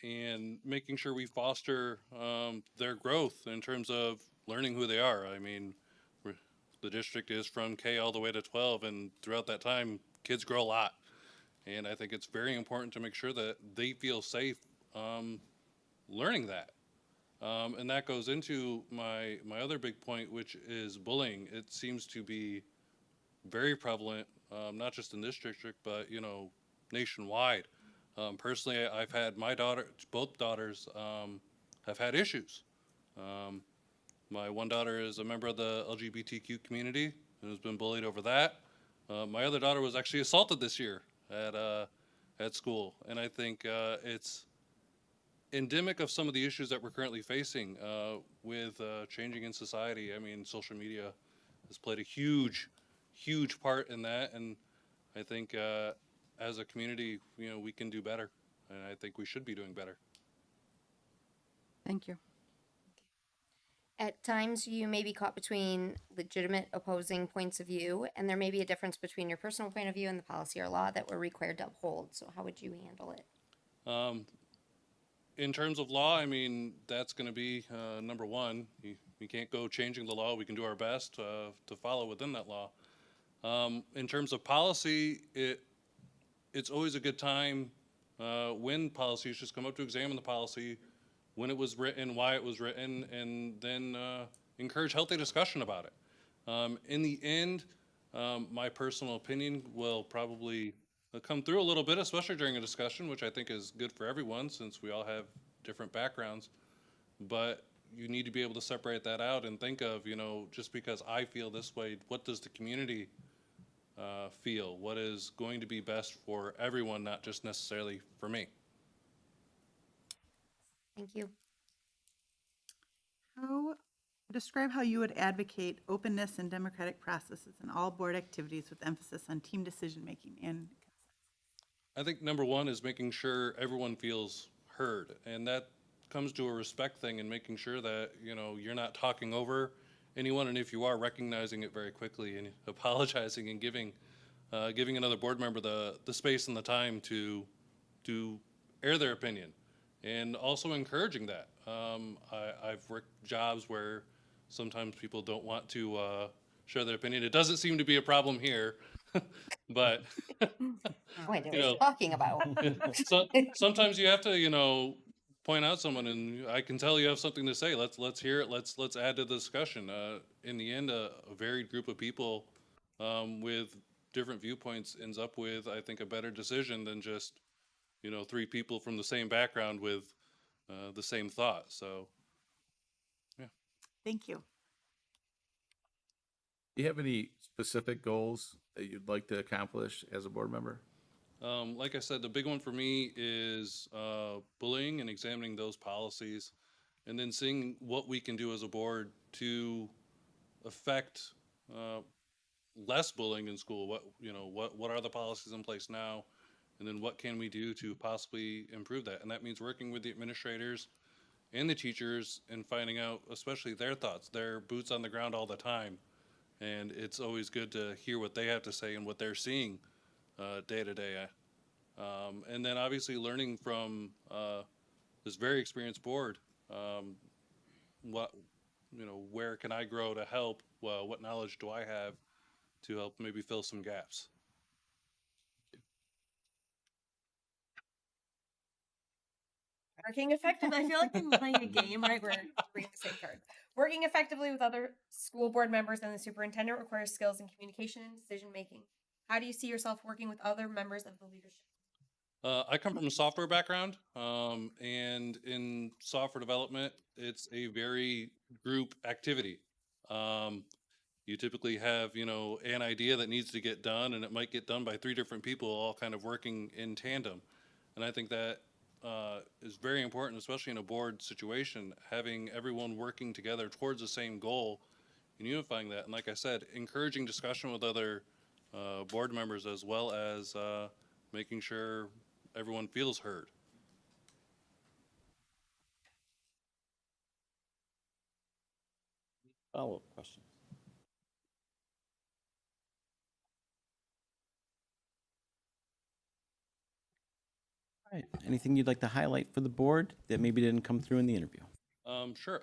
and making sure we foster their growth in terms of learning who they are. I mean, the district is from K all the way to 12, and throughout that time, kids grow a lot. And I think it's very important to make sure that they feel safe learning that. And that goes into my other big point, which is bullying. It seems to be very prevalent, not just in this district, but, you know, nationwide. Personally, I've had both daughters have had issues. My one daughter is a member of the LGBTQ community and has been bullied over that. My other daughter was actually assaulted this year at school, and I think it's endemic of some of the issues that we're currently facing with changing in society. I mean, social media has played a huge, huge part in that. And I think as a community, we can do better. And I think we should be doing better. Thank you. At times, you may be caught between legitimate opposing points of view, and there may be a difference between your personal point of view and the policy or law that we're required to uphold. So how would you handle it? In terms of law, I mean, that's going to be number one. You can't go changing the law. We can do our best to follow within that law. In terms of policy, it's always a good time when policy issues come up to examine the policy, when it was written, why it was written, and then encourage healthy discussion about it. In the end, my personal opinion will probably come through a little bit, especially during a discussion, which I think is good for everyone since we all have different backgrounds. But you need to be able to separate that out and think of, just because I feel this way, what does the community feel? What is going to be best for everyone, not just necessarily for me? Thank you. Describe how you would advocate openness and democratic processes in all board activities with emphasis on team decision-making and I think number one is making sure everyone feels heard, and that comes to a respect thing and making sure that, you're not talking over anyone, and if you are, recognizing it very quickly and apologizing and giving another board member the space and the time to air their opinion, and also encouraging that. I've worked jobs where sometimes people don't want to share their opinion. It doesn't seem to be a problem here, but What are you know, we talking about? so sometimes you have to, point out someone, and I can tell you have something to say. Let's hear it. Let's add to the discussion. In the end, a varied group of people with different viewpoints ends up with, I think, a better decision than just, three people from the same background with the same thought. So, yeah. Thank you. Do you have any specific goals that you'd like to accomplish as a board member? Like I said, the big one for me is bullying and examining those policies, and then seeing what we can do as a board to affect less bullying in school. What are the policies in place now, and then what can we do to possibly improve that? And that means working with the administrators and the teachers and finding out, especially their thoughts. They're boots on the ground all the time, and it's always good to hear what they have to say and what they're seeing day to day. And then obviously learning from this very experienced board, what, where can I grow to help? Well, what knowledge do I have to help maybe fill some gaps? Working effective. I feel like I'm playing a game, right? We're reading the same card. Working effectively with other school board members and the superintendent requires skills in communication and decision making. How do you see yourself working with other members of the leadership? I come from a software background, and in software development, it's a very group activity. You typically have, an idea that needs to get done, and it might get done by three different people all kind of working in tandem. And I think that is very important, especially in a board situation, having everyone working together towards the same goal and unifying that. And like I said, encouraging discussion with other board members, as well as making sure everyone feels heard. Follow-up question. All right. Anything you'd like to highlight for the board that maybe didn't come through in the interview? Sure.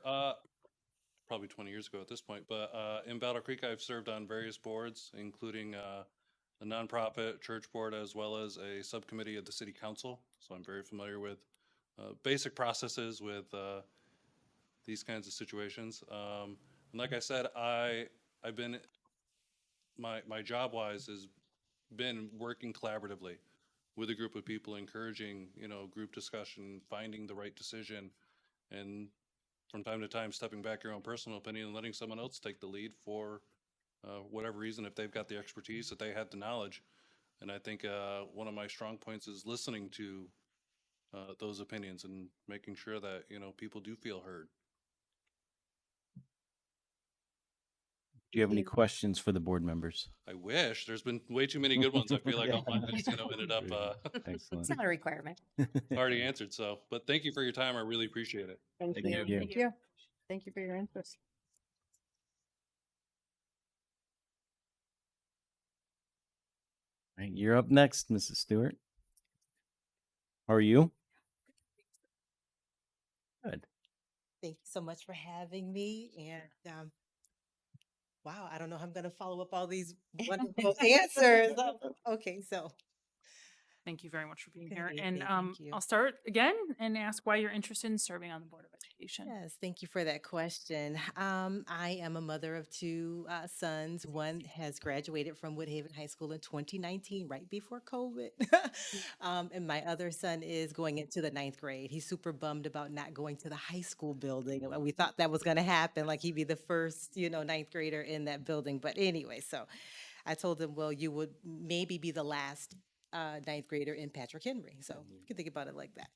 Probably 20 years ago at this point, but in Battle Creek, I've served on various boards, including a nonprofit church board, as well as a subcommittee of the city council. So I'm very familiar with basic processes with these kinds of situations. And like I said, I've been, my job wise has been working collaboratively with a group of people, encouraging, group discussion, finding the right decision, and from time to time stepping back your own personal opinion and letting someone else take the lead for whatever reason, if they've got the expertise, that they had the knowledge. And I think one of my strong points is listening to those opinions and making sure that, people do feel heard. Do you have any questions for the board members? I wish. There's been way too many good ones. I feel like on Monday's, ended up Excellent. It's not a requirement. already answered. So, but thank you for your time. I really appreciate it. Thank Thank you. Thank you. Thank you for your interest. All right, you're up next, Mrs. Stewart. How are you? Good. Thank you so much for having me. And wow, I don't know how I'm going to follow up all these wonderful answers. Okay, so Thank you very much for being good here. evening. And Thank you. I'll start again and ask why you're interested in serving on the Board of Education. Yes, thank you for that question. I am a mother of two sons. One has graduated from Woodhaven High School in 2019, right before COVID. And my other son is going into the 9th grade. He's super bummed about not going to the high school building. We thought that was going to happen, like he'd be the first, 9th grader in that building. But anyway, so I told him, well, you would maybe be the last 9th grader in Patrick Henry. So you can think about it like that.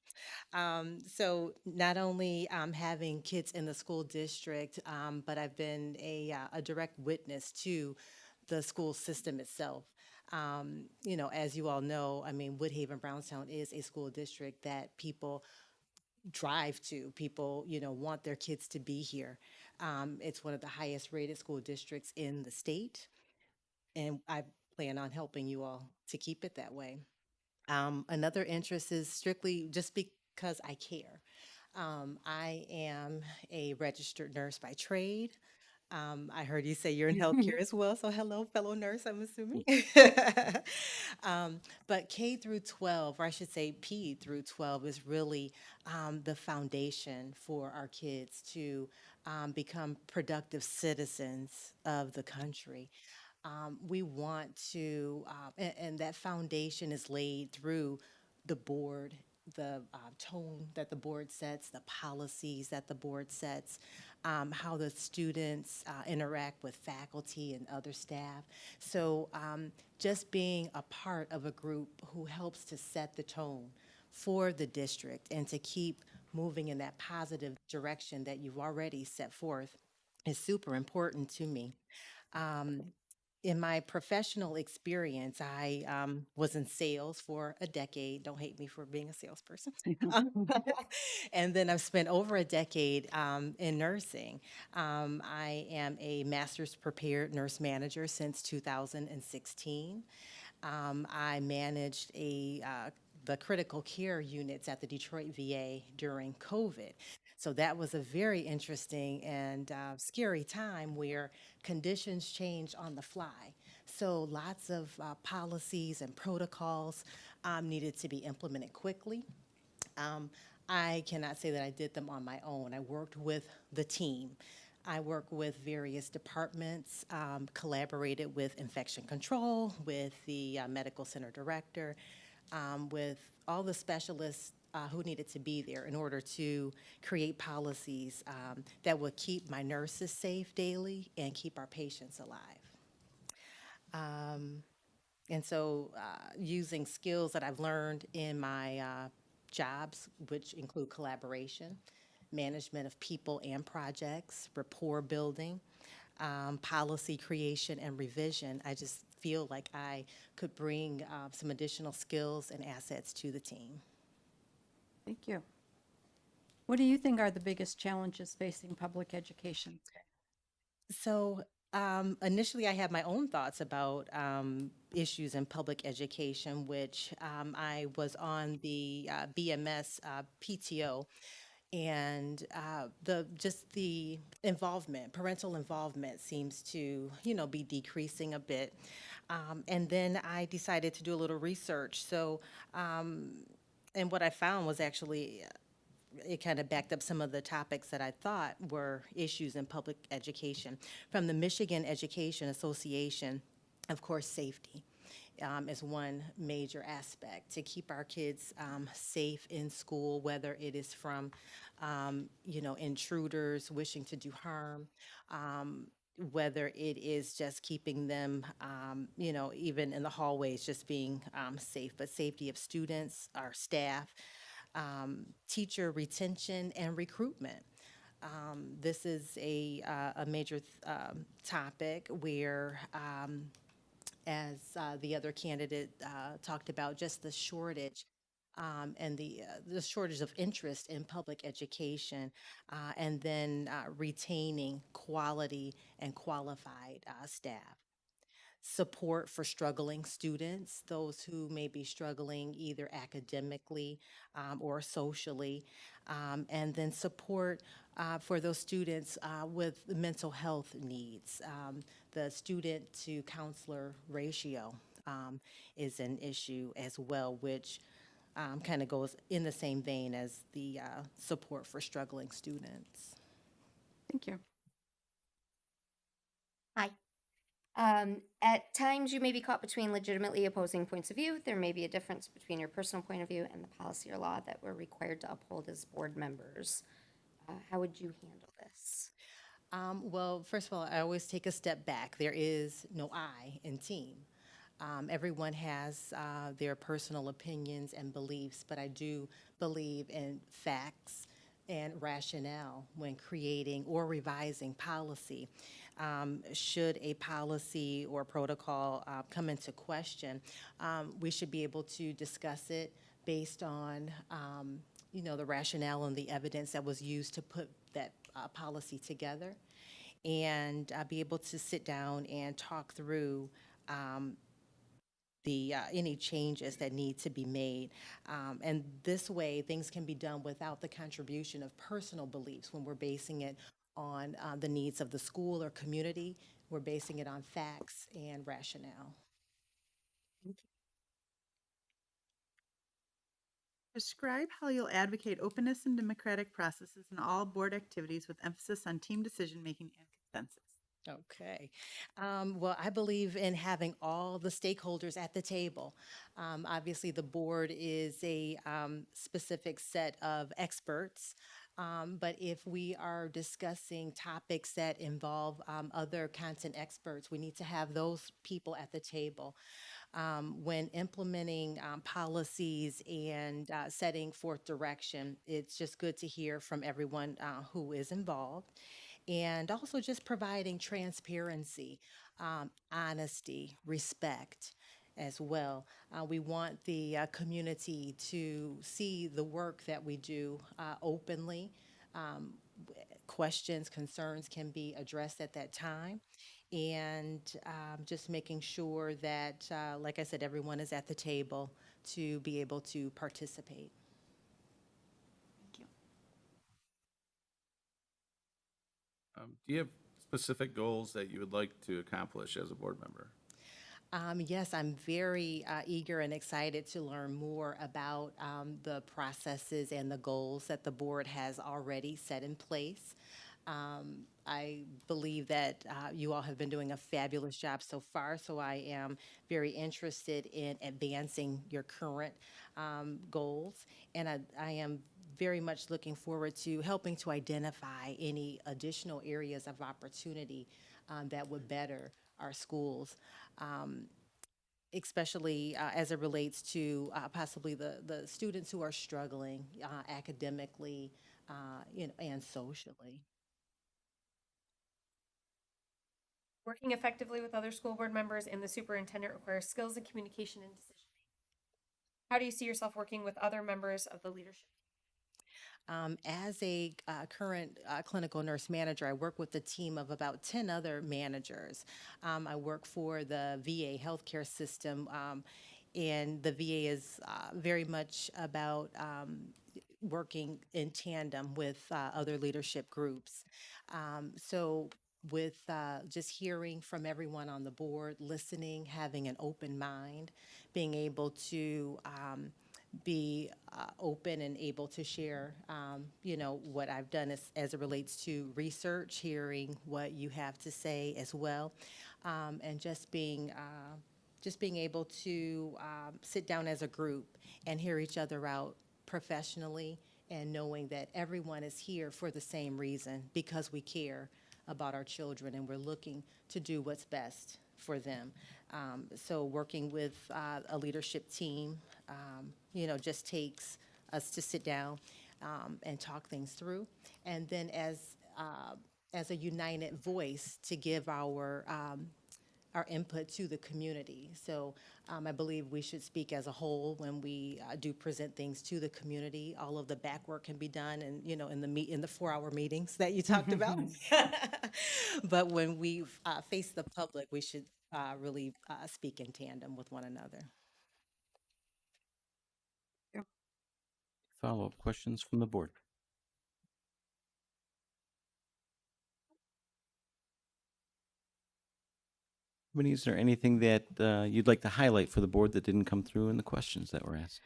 So not only having kids in the school district, but I've been a direct witness to the school system itself. As you all know, I mean, Woodhaven Brownstown is a school district that people drive to. People, want their kids to be here. It's one of the highest rated school districts in the state, and I plan on helping you all to keep it that way. Another interest is strictly just because I care. I am a registered nurse by trade. I heard you say you're in healthcare as well, so hello, fellow nurse, I'm assuming. But K through 12, or I should say P through 12, is really the foundation for our kids to become productive citizens of the country. We want to, and that foundation is laid through the board, the tone that the board sets, the policies that the board sets, how the students interact with faculty and other staff. So just being a part of a group who helps to set the tone for the district and to keep moving in that positive direction that you've already set forth is super important to me. Um, in my professional experience, I was in sales for a decade. Don't hate me for being a salesperson. And then I've spent over a decade in nursing. I am a master's prepared nurse manager since 2016. I managed the critical care units at the Detroit VA during COVID. So that was a very interesting and scary time where conditions changed on the fly. So lots of policies and protocols needed to be implemented quickly. I cannot say that I did them on my own. I worked with the team. I work with various departments, collaborated with infection control, with the medical center director, with all the specialists who needed to be there in order to create policies that would keep my nurses safe daily and keep our patients alive. And so, using skills that I've learned in my jobs, which include collaboration, management of people and projects, rapport building, policy creation and revision, I just feel like I could bring some additional skills and assets to the team. Thank you. What do you think are the biggest challenges facing public education? So initially, I had my own thoughts about issues in public education, which I was on the BMS PTO, and the parental involvement seems to be decreasing a bit. And then I decided to do a little research. So, and what I found was actually it kind of backed up some of the topics that I thought were issues in public education. From the Michigan Education Association, of course, safety is one major aspect to keep our kids safe in school, whether it is from, intruders wishing to do harm, whether it is just keeping them, even in the hallways, just being safe, but safety of students, our staff, teacher retention and recruitment. This is a major topic where, as the other candidate talked about, just the shortage and the shortage of interest in public education, and then retaining quality and qualified staff. Support for struggling students, those who may be struggling either academically or socially, and then support for those students with mental health needs. The student to counselor ratio is an issue as well, which kind of goes in the same vein as the support for struggling students. Thank you. Hi. At times, you may be caught between legitimately opposing points of view. There may be a difference between your personal point of view and the policy or law that we're required to uphold as board members. How would you handle this? Well, first of all, I always take a step back. There is no I in team. Everyone has their personal opinions and beliefs, but I do believe in facts and rationale when creating or revising policy. Should a policy or protocol come into question, we should be able to discuss it based on the rationale and the evidence that was used to put that policy together, and be able to sit down and talk through the any changes that need to be made. And this way, things can be done without the contribution of personal beliefs. When we're basing it on the needs of the school or community, we're basing it on facts and rationale. Describe how you'll advocate openness and democratic processes in all board activities with emphasis on team decision-making and consensus. Okay. Well, I believe in having all the stakeholders at the table. Obviously, the board is a specific set of experts, but if we are discussing topics that involve other content experts, we need to have those people at the table. When implementing policies and setting forth direction, it's just good to hear from everyone who is involved. And also just providing transparency, honesty, respect as well. We want the community to see the work that we do openly. Questions, concerns can be addressed at that time. And just making sure that, like I said, everyone is at the table to be able to participate. Thank you. Do you have specific goals that you would like to accomplish as a board member? Yes, I'm very eager and excited to learn more about the processes and the goals that the board has already set in place. I believe that you all have been doing a fabulous job so far, so I am very interested in advancing your current goals, and I am very much looking forward to helping to identify any additional areas of opportunity that would better our schools. Especially as it relates to possibly the students who are struggling academically, and socially. Working effectively with other school board members and the superintendent requires skills in communication and decision making. How do you see yourself working with other members of the leadership? As a current clinical nurse manager, I work with a team of about 10 other managers. I work for the VA healthcare system, and the VA is very much about working in tandem with other leadership groups. So, with just hearing from everyone on the board, listening, having an open mind, being able to be open and able to share, what I've done as it relates to research, hearing what you have to say as well, and just being able to sit down as a group and hear each other out professionally, and knowing that everyone is here for the same reason, because we care about our children and we're looking to do what's best for them. So working with a leadership team, just takes us to sit down and talk things through. And then as a united voice to give our input to the community. So I believe we should speak as a whole when we do present things to the community. All of the back work can be done and, in the 4-hour meetings that you talked about. But when we face the public, we should really speak in tandem with one another. Follow-up questions from the board? Vinnie, is there anything that you'd like to highlight for the board that didn't come through in the questions that were asked?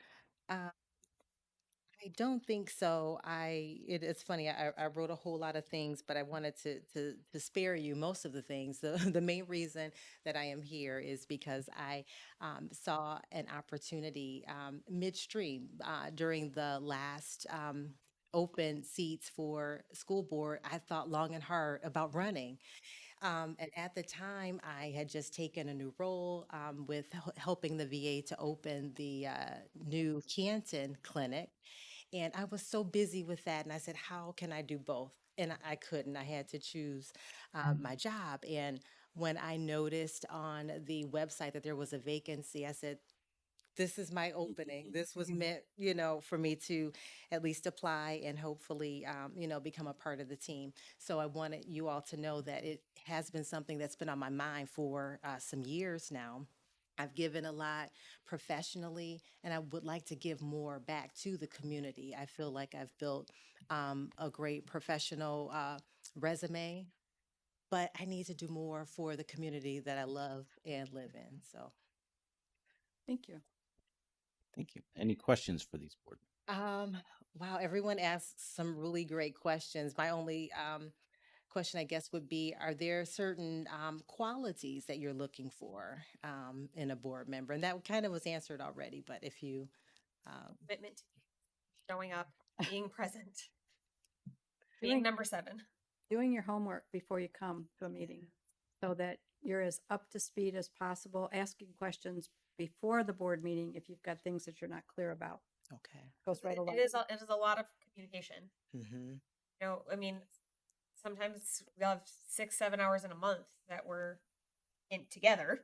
I don't think so. It's funny. I wrote a whole lot of things, but I wanted to spare you most of the things. The main reason that I am here is because I saw an opportunity midstream during the last open seats for school board. I thought long and hard about running. And at the time, I had just taken a new role with helping the VA to open the new Canton clinic. And I was so busy with that. And I said, how can I do both? And I couldn't. I had to choose my job. And when I noticed on the website that there was a vacancy, I said, this is my opening. This was meant, for me to at least apply and hopefully, become a part of the team. So I wanted you all to know that it has been something that's been on my mind for some years now. I've given a lot professionally, and I would like to give more back to the community. I feel like I've built a great professional resume, but I need to do more for the community that I love and live in. So, Thank you. Thank you. Any questions for these board? wow, everyone asks some really great questions. My only question, I guess, would be, are there certain qualities that you're looking for in a board member? And that kind of was answered already, but if you... Commitment to showing up, being present, being number 7. Doing your homework before you come to a meeting so that you're as up to speed as possible, asking questions before the board meeting if you've got things that you're not clear about. Okay. Goes right along. It is a lot of communication. Mm-hmm. I mean, sometimes we have 6-7 hours in a month that we're in together.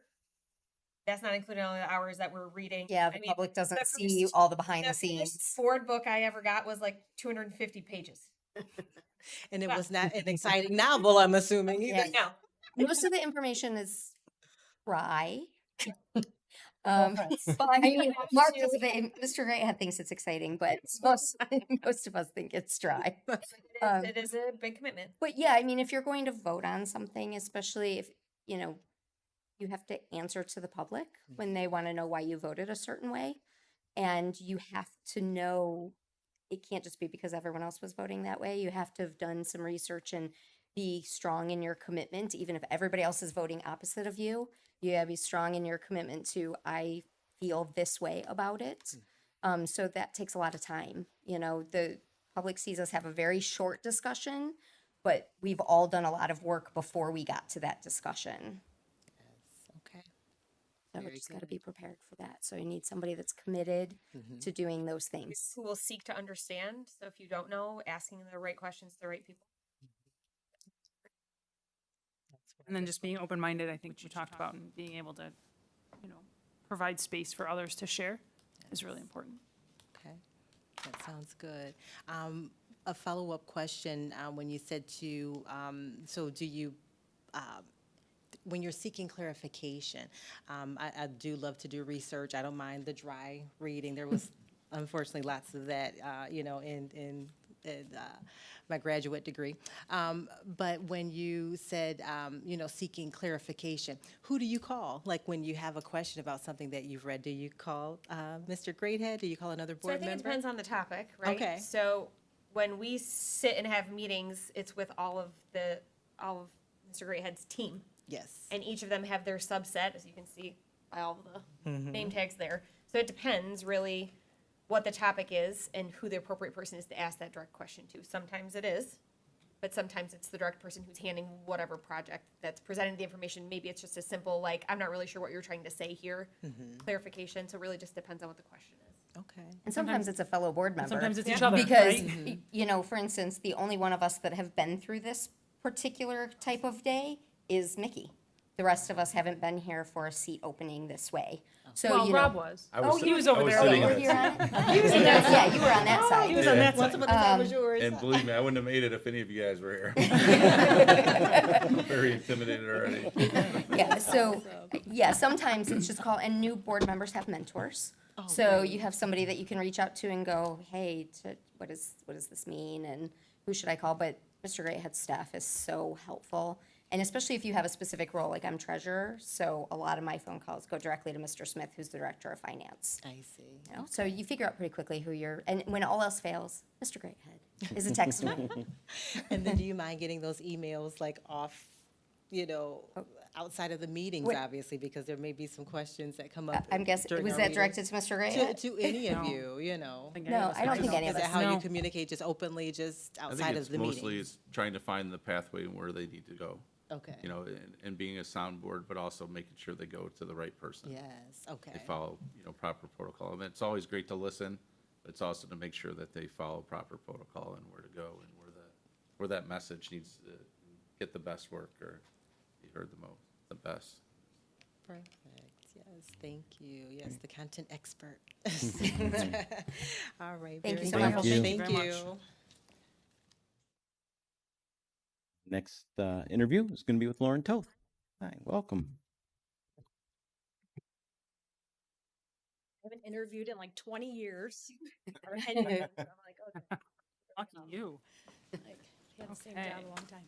That's not including all the hours that we're reading. Yeah, the public doesn't see all the behind the first scenes. Ford book I ever got was like 250 pages. And it Wow. was not an exciting novel, I'm assuming, either. No. Most of the information is dry. Well, But I mean, have Mark to- doesn't think, Mr. Greathead thinks it's exciting, but most of us think it's dry. It is a big commitment. But yeah, I mean, if you're going to vote on something, especially if, you have to answer to the public when they want to know why you voted a certain way. And you have to know, it can't just be because everyone else was voting that way. You have to have done some research and be strong in your commitment, even if everybody else is voting opposite of you. You gotta be strong in your commitment to, I feel this way about it. So that takes a lot of time. The public sees us have a very short discussion, but we've all done a lot of work before we got to that discussion. Okay. So we Very just got to good. be prepared for that. So you need somebody that's committed to doing those things. Who will seek to understand. So if you don't know, asking the right questions to the right people. And then just being open-minded, I think we talked about, and being able to, provide space for others to share is really important. Okay, that sounds good. A follow-up question, when you said so do you, when you're seeking clarification, I do love to do research. I don't mind the dry reading. There was unfortunately lots of that, in my graduate degree. But when you said, seeking clarification, who do you call? Like when you have a question about something that you've read, do you call Mr. Greathead? Do you call another So I board think it member? depends on the topic, right? Okay. So when we sit and have meetings, it's with all of Mr. Greathead's team. Yes. And each of them have their subset, as you can see by all of the name tags there. So it depends really what the topic is and who the appropriate person is to ask that direct question to. Sometimes it is but sometimes it's the direct person who's handing whatever project that's presenting the information. Maybe it's just a simple, like, I'm not really sure what you're trying to say here, clarification. So it really just depends on what the question is. Okay. And sometimes it's a fellow board member. Sometimes it's Yeah. each other, Because, right? you know, for instance, the only one of us that have been through this particular type of day is Mickey. The rest of us haven't been here for a seat opening this way. So, Well, you know. Rob was. Oh, He was over there. Oh, sitting you were on here on it? He was in that, yeah, you were on that side. He was on that Once side. upon a time was yours. And believe me, I wouldn't have made it if any of you guys were here. Very intimidated already. Yeah, so, yeah, sometimes it's just call, and new board members have mentors. So you have somebody that you can reach out to and go, hey, what does this mean, and who should I call? But Mr. Greathead's staff is so helpful, and especially if you have a specific role, like I'm treasurer, so a lot of my phone calls go directly to Mr. Smith, who's the director of finance. I see. You know? So you figure out pretty quickly who you're, and when all else fails, Mr. Greathead is a text me. And then do you mind getting those emails like off, you know, outside of the meetings, Wait. obviously, because there may be some questions that come up. I'm guessing, during was our that meetings. directed to Mr. Greathead? To any of you, you know? No, I don't think any of Is us. that how No. you communicate, just openly, just I think outside it's of the mostly meetings? is trying to find the pathway and where they need to go. Okay. You know, and being a soundboard, but also making sure they go to the right person. Yes, okay. They follow, you know, proper protocol. I mean, it's always great to listen, but it's also to make sure that they follow proper protocol and where to go and where that message needs to get the best work or be heard the best. Perfect, yes, thank you. Yes, the content expert. All right. Thank very you so good. much. Thank you Thank very you. much. Next interview is going to be with Lauren Toth. Hi, welcome. I haven't interviewed in like 20 years. Or 10 years. I'm like, okay. Lucky you. Like, had the same Okay. job a long time.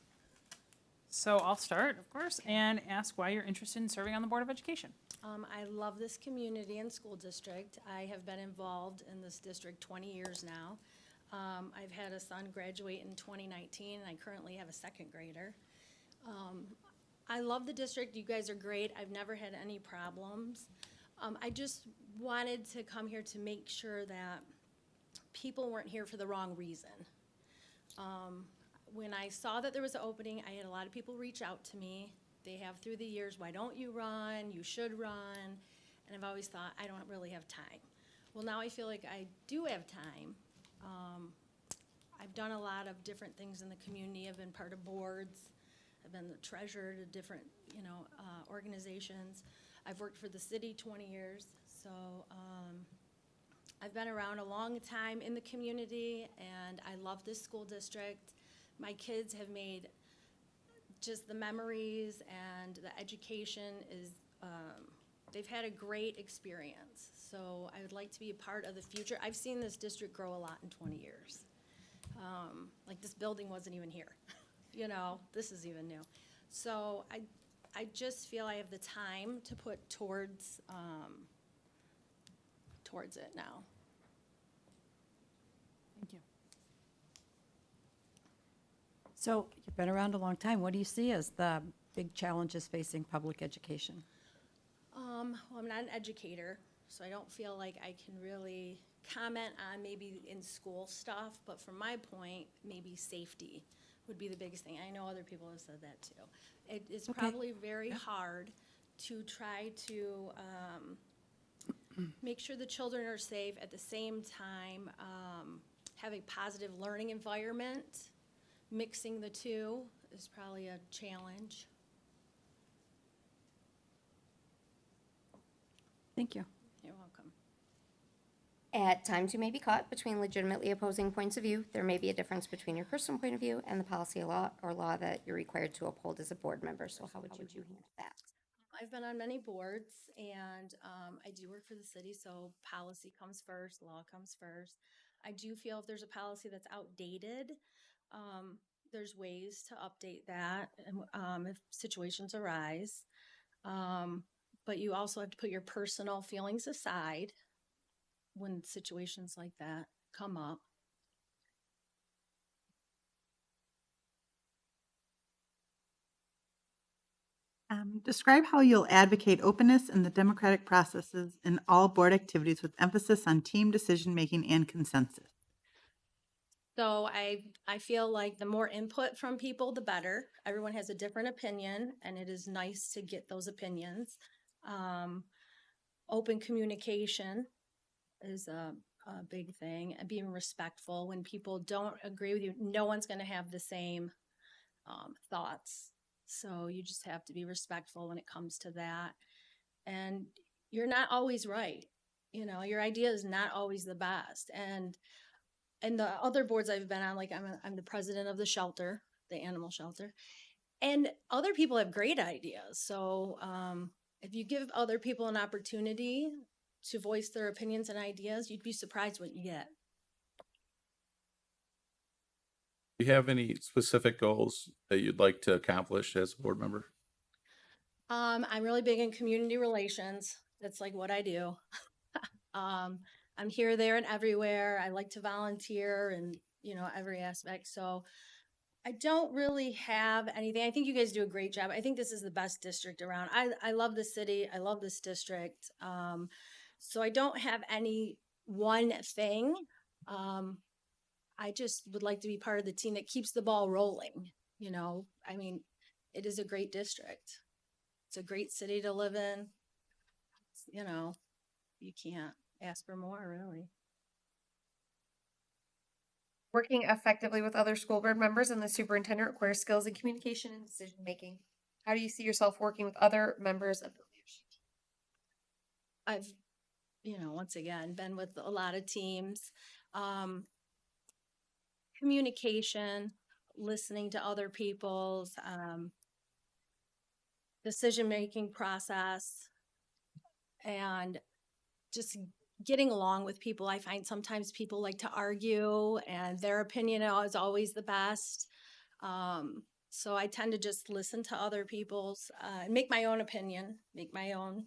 So I'll start, of course, and ask why you're interested in serving on the Board of Education. I love this community and school district. I have been involved in this district 20 years now. I've had a son graduate in 2019, and I currently have a second grader. I love the district. You guys are great. I've never had any problems. I just wanted to come here to make sure that people weren't here for the wrong reason. When I saw that there was an opening, I had a lot of people reach out to me. They have through the years, why don't you run? You should run. And I've always thought, I don't really have time. Well, now I feel like I do have time. I've done a lot of different things in the community. I've been part of boards. I've been the treasurer to different, organizations. I've worked for the city 20 years. So I've been around a long time in the community, and I love this school district. My kids have made just the memories, and the education is, they've had a great experience. So I would like to be a part of the future. I've seen this district grow a lot in 20 years. Like this building wasn't even here, this is even new. So I just feel I have the time to put towards it now. Thank you. So you've been around a long time. What do you see as the big challenges facing public education? Well, I'm not an educator, so I don't feel like I can really comment on maybe in school stuff, but from my point, maybe safety would be the biggest thing. I know other people have said that too. It is probably very hard to try to make sure the children are safe, at the same time have a positive learning environment. Mixing the two is probably a challenge. Thank you. You're welcome. At times, you may be caught between legitimately opposing points of view. There may be a difference between your personal point of view and the policy or law that you're required to uphold as a board member. So how would you handle that? I've been on many boards, and I do work for the city, so policy comes first, law comes first. I do feel if there's a policy that's outdated, there's ways to update that if situations arise. But you also have to put your personal feelings aside when situations like that come up. Describe how you'll advocate openness in the democratic processes in all board activities with emphasis on team decision-making and consensus. So I feel like the more input from people, the better. Everyone has a different opinion, and it is nice to get those opinions. Open communication is a big thing, and being respectful when people don't agree with you. No one's going to have the same thoughts, so you just have to be respectful when it comes to that. And you're not always right. You know, your idea is not always the best. And the other boards I've been on, like I'm the president of the shelter, the animal shelter, and other people have great ideas. So if you give other people an opportunity to voice their opinions and ideas, you'd be surprised what you get. Do you have any specific goals that you'd like to accomplish as a board member? I'm really big in community relations. That's like what I do. I'm here, there, and everywhere. I like to volunteer and, every aspect. So I don't really have anything. I think you guys do a great job. I think this is the best district around. I love the city. I love this district. So I don't have any one thing. I just would like to be part of the team that keeps the ball rolling. I mean, it is a great district. It's a great city to live in. You can't ask for more, really. Working effectively with other school board members and the superintendent requires skills in communication and decision making. How do you see yourself working with other members of the leadership team? I've, once again, been with a lot of teams. Communication, listening to other people's decision-making process, and just getting along with people. I find sometimes people like to argue and their opinion is always the best. So I tend to just listen to other people's and make my own opinion, make my own,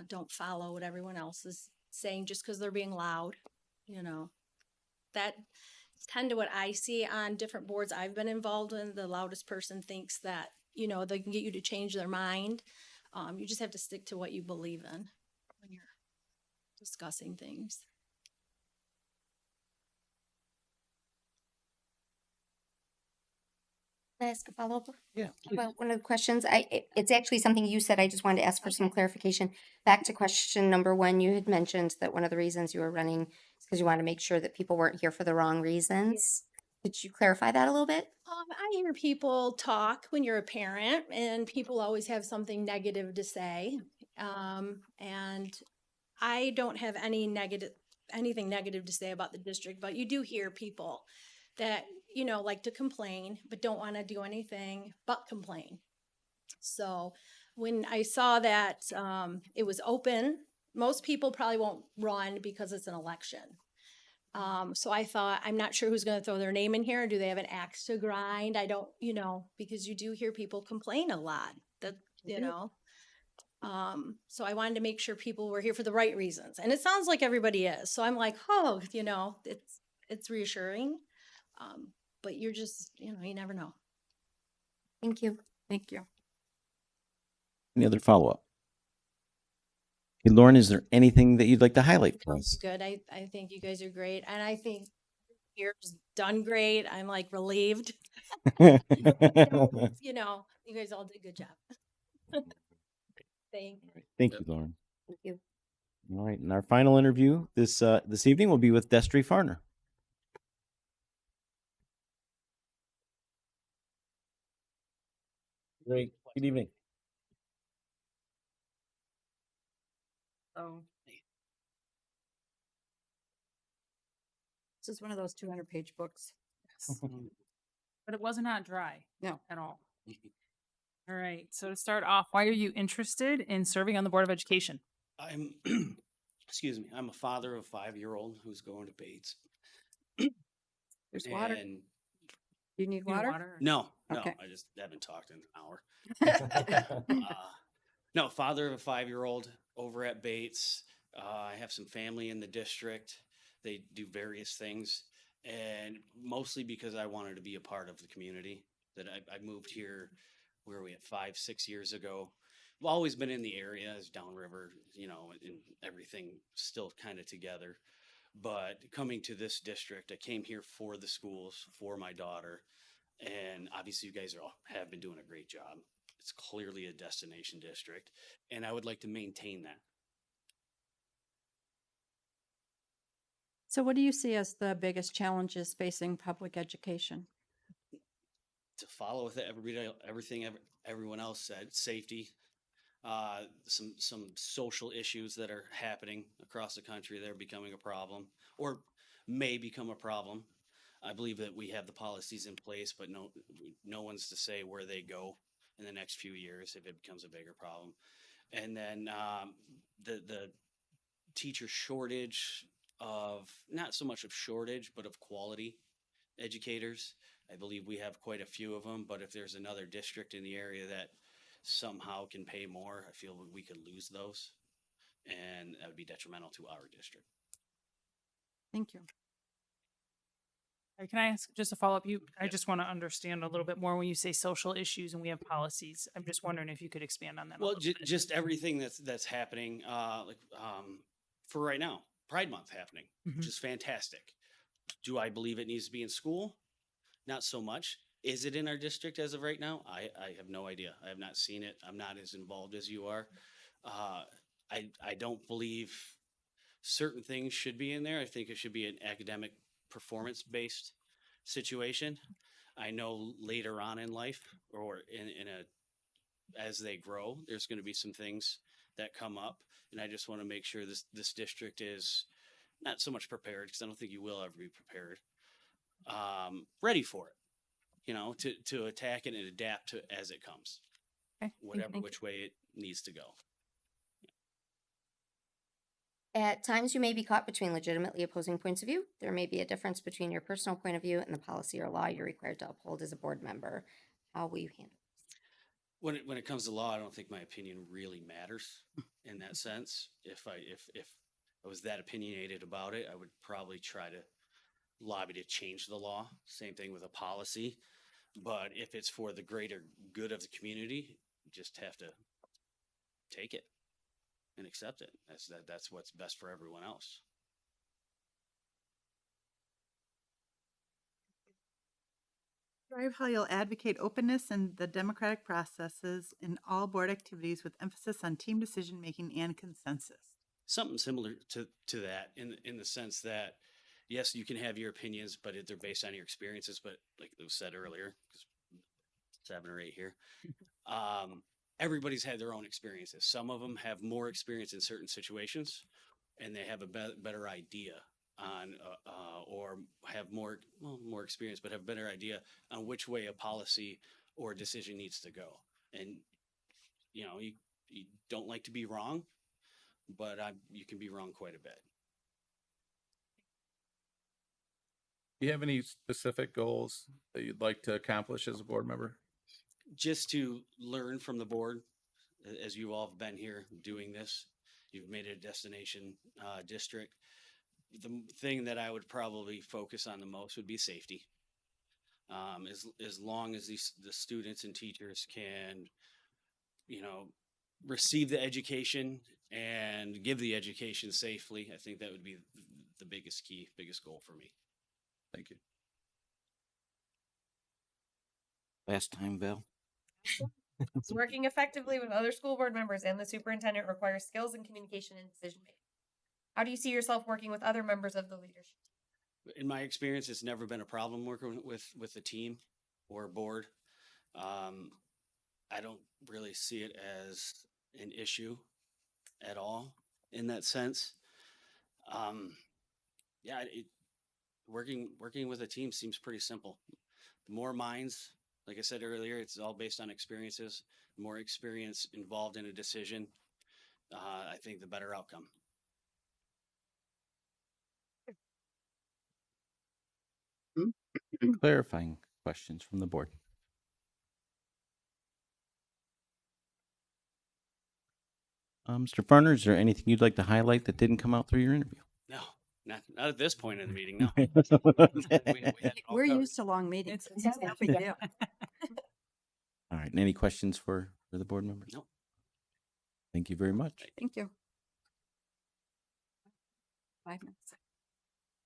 don't follow what everyone else is saying just because they're being loud. That's tend to what I see on different boards I've been involved in. The loudest person thinks that, they can get you to change their mind. You just have to stick to what you believe in when you're discussing things. Can I ask a follow-up? Yeah. Well, one of the questions, it's actually something you said, I just wanted to ask for some clarification. Back to question number one, you had mentioned that one of the reasons you were running is because you wanted to make sure that people weren't here for the wrong reasons. Could you clarify that a little bit? I hear people talk when you're a parent, and people always have something negative to say. And I don't have anything negative to say about the district, but you do hear people that, like to complain, but don't want to do anything but complain. So when I saw that it was open, most people probably won't run because it's an election. So I thought, I'm not sure who's going to throw their name in here. Do they have an axe to grind? I don't, because you do hear people complain a lot that, so I wanted to make sure people were here for the right reasons. And it sounds like everybody is. So I'm like, oh, it's reassuring. But you're just, you never know. Thank you. Thank you. Any other follow-up? Hey, Lauren, is there anything that you'd like to highlight for us? Good. I think you guys are great. And I think you're done great. I'm like relieved. You guys all did a good job. Thank you. Thank you, Lauren. Thank you. All right, and our final interview this evening will be with Destry Farner. Great. Good evening. So this is one of those 200-page books. But it was not dry. No. At all. All right. So to start off, why are you interested in serving on the Board of Education? I'm, excuse me, I'm a father of a 5-year-old who's going to Bates. There's water. And Do you need water? no, Okay. I just haven't talked in an hour. No, father of a 5-year-old over at Bates. I have some family in the district. They do various things, and mostly because I wanted to be a part of the community. That I moved here, where are we at, 5-6 years ago. I've always been in the area as downriver, and everything still kind of together. But coming to this district, I came here for the schools, for my daughter. And obviously you guys have been doing a great job. It's clearly a destination district, and I would like to maintain that. So what do you see as the biggest challenges facing public education? To follow with everyone else said, safety, some social issues that are happening across the country that are becoming a problem or may become a problem. I believe that we have the policies in place, but no one's to say where they go in the next few years if it becomes a bigger problem. And then the teacher shortage of not so much of shortage, but of quality educators. I believe we have quite a few of them, but if there's another district in the area that somehow can pay more, I feel we could lose those, and that would be detrimental to our district. Thank you. Can I ask just a follow-up? I just want to understand a little bit more when you say social issues and we have policies. I'm just wondering if you could expand on that. Well, just everything that's happening, for right now, Pride Month happening, which is fantastic. Do I believe it needs to be in school? Not so much. Is it in our district as of right now? I have no idea. I have not seen it. I'm not as involved as you are. I don't believe certain things should be in there. I think it should be an academic performance-based situation. I know later on in life or as they grow, there's going to be some things that come up, and I just want to make sure this district is not so much prepared, because I don't think you will ever be prepared, ready for it, to attack it and adapt to as it comes, Okay, which way it needs to go. At times, you may be caught between legitimately opposing points of view. There may be a difference between your personal point of view and the policy or law you're required to uphold as a board member. How will you handle this? When it comes to law, I don't think my opinion really matters in that sense. If I was that opinionated about it, I would probably try to lobby to change the law. Same thing with a policy. But if it's for the greater good of the community, you just have to take it and accept it. That's what's best for everyone else. Describe how you'll advocate openness and the democratic processes in all board activities with emphasis on team decision-making and consensus. Something similar to that in the sense that, yes, you can have your opinions, but they're based on your experiences. But like it was said earlier, 7 or 8 here, everybody's had their own experiences. Some of them have more experience in certain situations, and they have a better idea on, or have more experience, but have a better idea on which way a policy or decision needs to go. And you don't like to be wrong, but you can be wrong quite a bit. Do you have any specific goals that you'd like to accomplish as a board member? Just to learn from the board, as you all have been here doing this, you've made it a destination district. The thing that I would probably focus on the most would be safety. As long as the students and teachers can, receive the education and give the education safely, I think that would be the biggest goal for me. Thank you. Last time, Val. Working effectively with other school board members and the superintendent requires skills in communication and decision making. How do you see yourself working with other members of the leadership team? In my experience, it's never been a problem working with a team or a board. I don't really see it as an issue at all in that sense. Working with a team seems pretty simple. The more minds, like I said earlier, it's all based on experiences. The more experience involved in a decision, I think the better outcome. Clarifying questions from the board. Mr. Farner, is there anything you'd like to highlight that didn't come out through your interview? No, not at this point in the meeting. No. We're used to long meetings. It's no big deal. All right. Any questions for the board members? No. Thank you very much. Thank you. 5 minutes.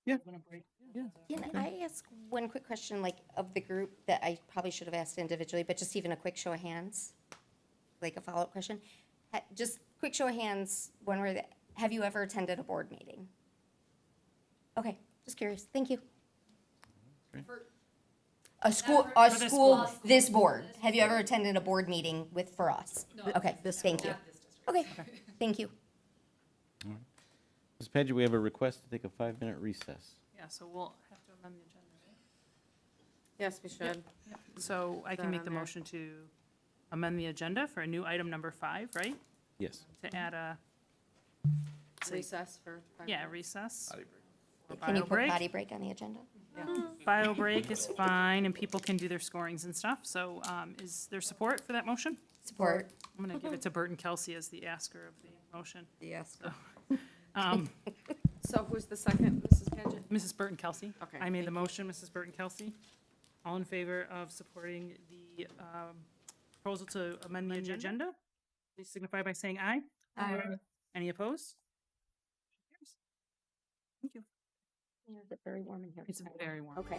Yeah. Can I ask one quick question, like, of the group that I probably should have asked individually, but just even a quick show of hands? Like a follow-up question? Just quick show of hands, have you ever attended a board meeting? Okay, just curious. Thank you. This board. Have you ever attended a board meeting for us? Okay, thank you. Okay, thank you. Ms. Paget, we have a request to take a 5-minute recess. Yeah, so we'll have to amend the agenda, right? Yes, we should. So I can That make on the there. motion to amend the agenda for a new item number 5, right? Yes. To add a, Recess for. 5 yeah, minutes. recess. Potty break. or Can you bio put break. potty break on the agenda? Bio break is fine, and people can do their scorings and stuff. So is there support for that motion? Support. I'm going to give it to Burton Kelsey as the asker of the motion. Yes. Um, So who's the second, Mrs. Paget? Mrs. Burton Kelsey. Okay, I made the thank you. motion, Mrs. Burton Kelsey. All in favor of supporting the proposal to amend the agenda? Please signify by saying aye. Aye. Any opposed? Thank you. Is it very warm in here? It's very warm. Okay.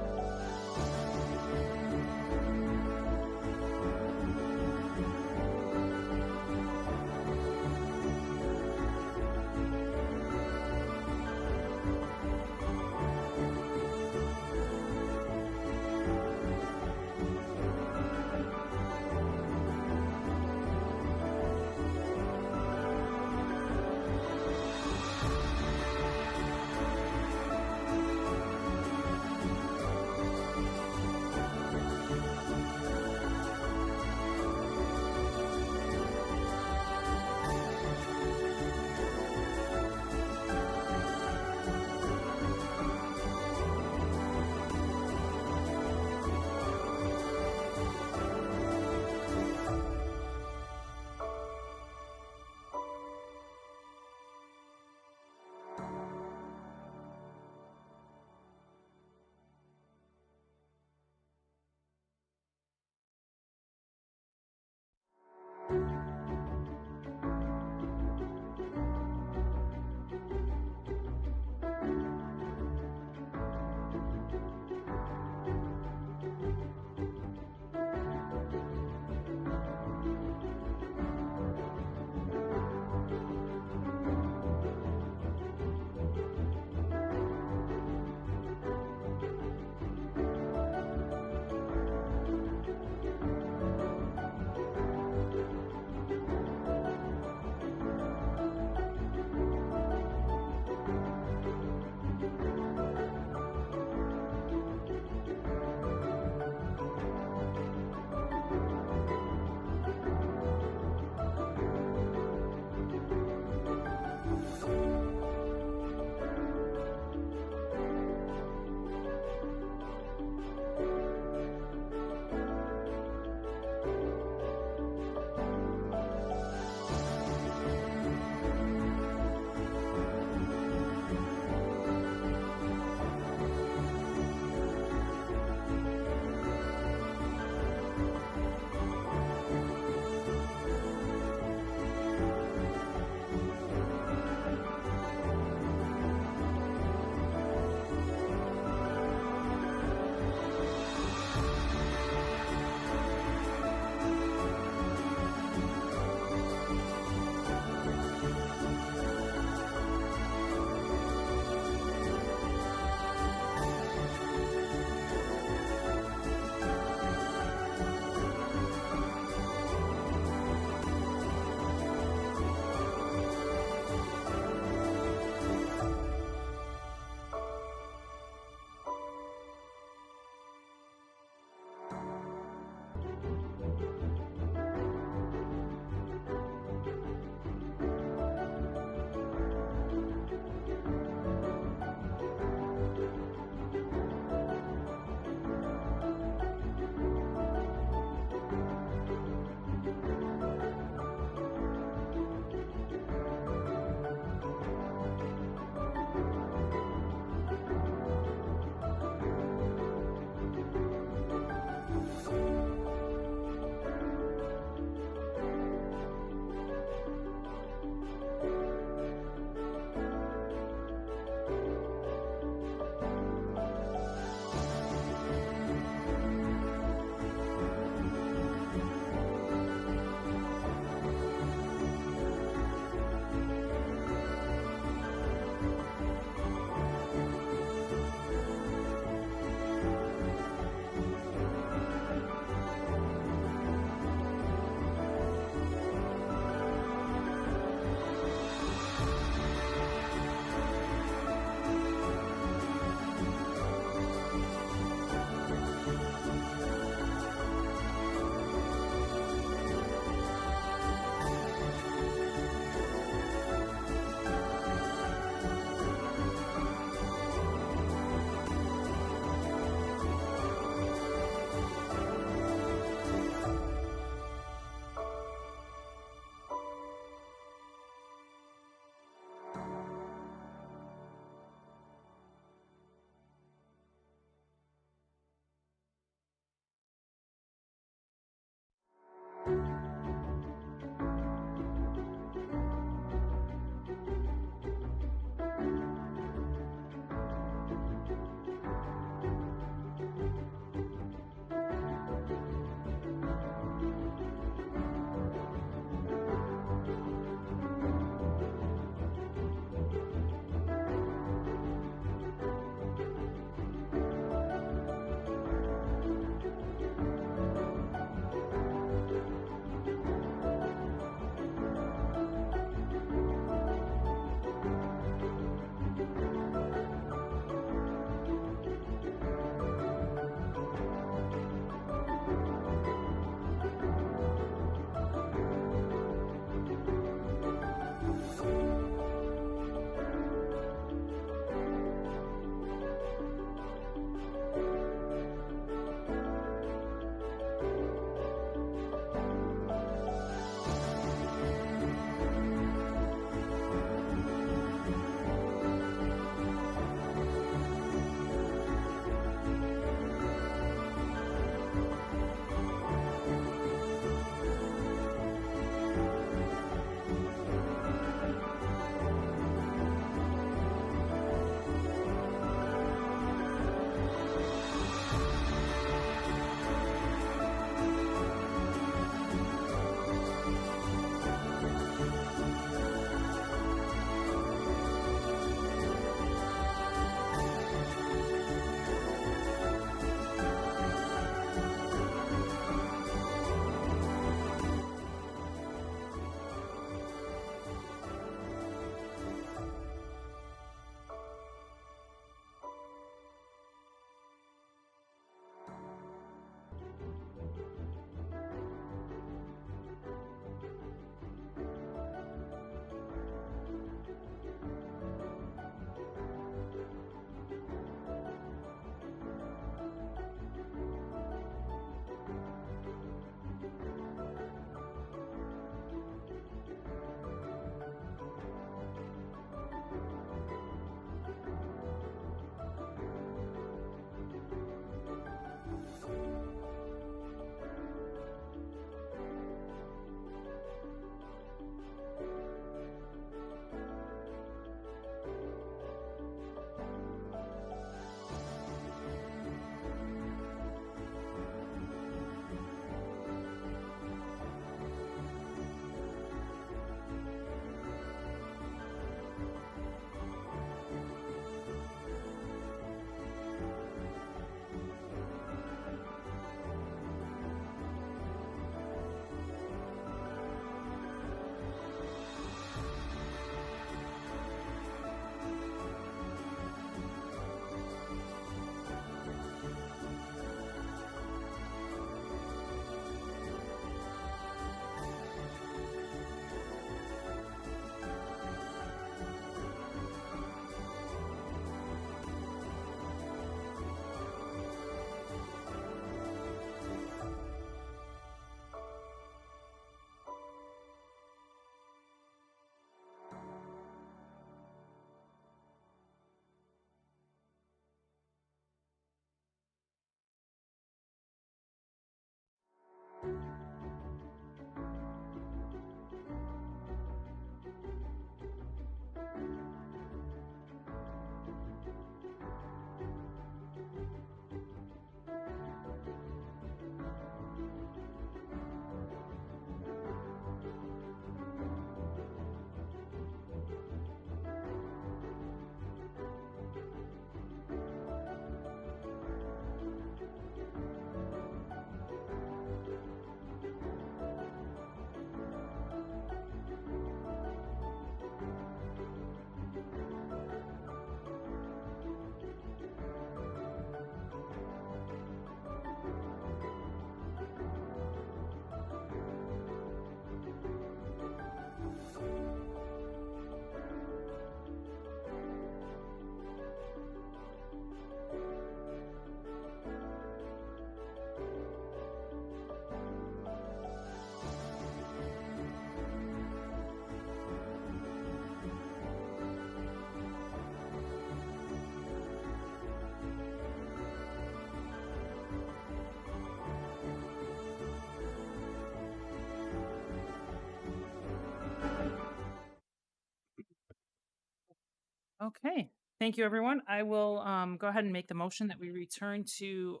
Okay, thank you, everyone. I will go ahead and make the motion that we return to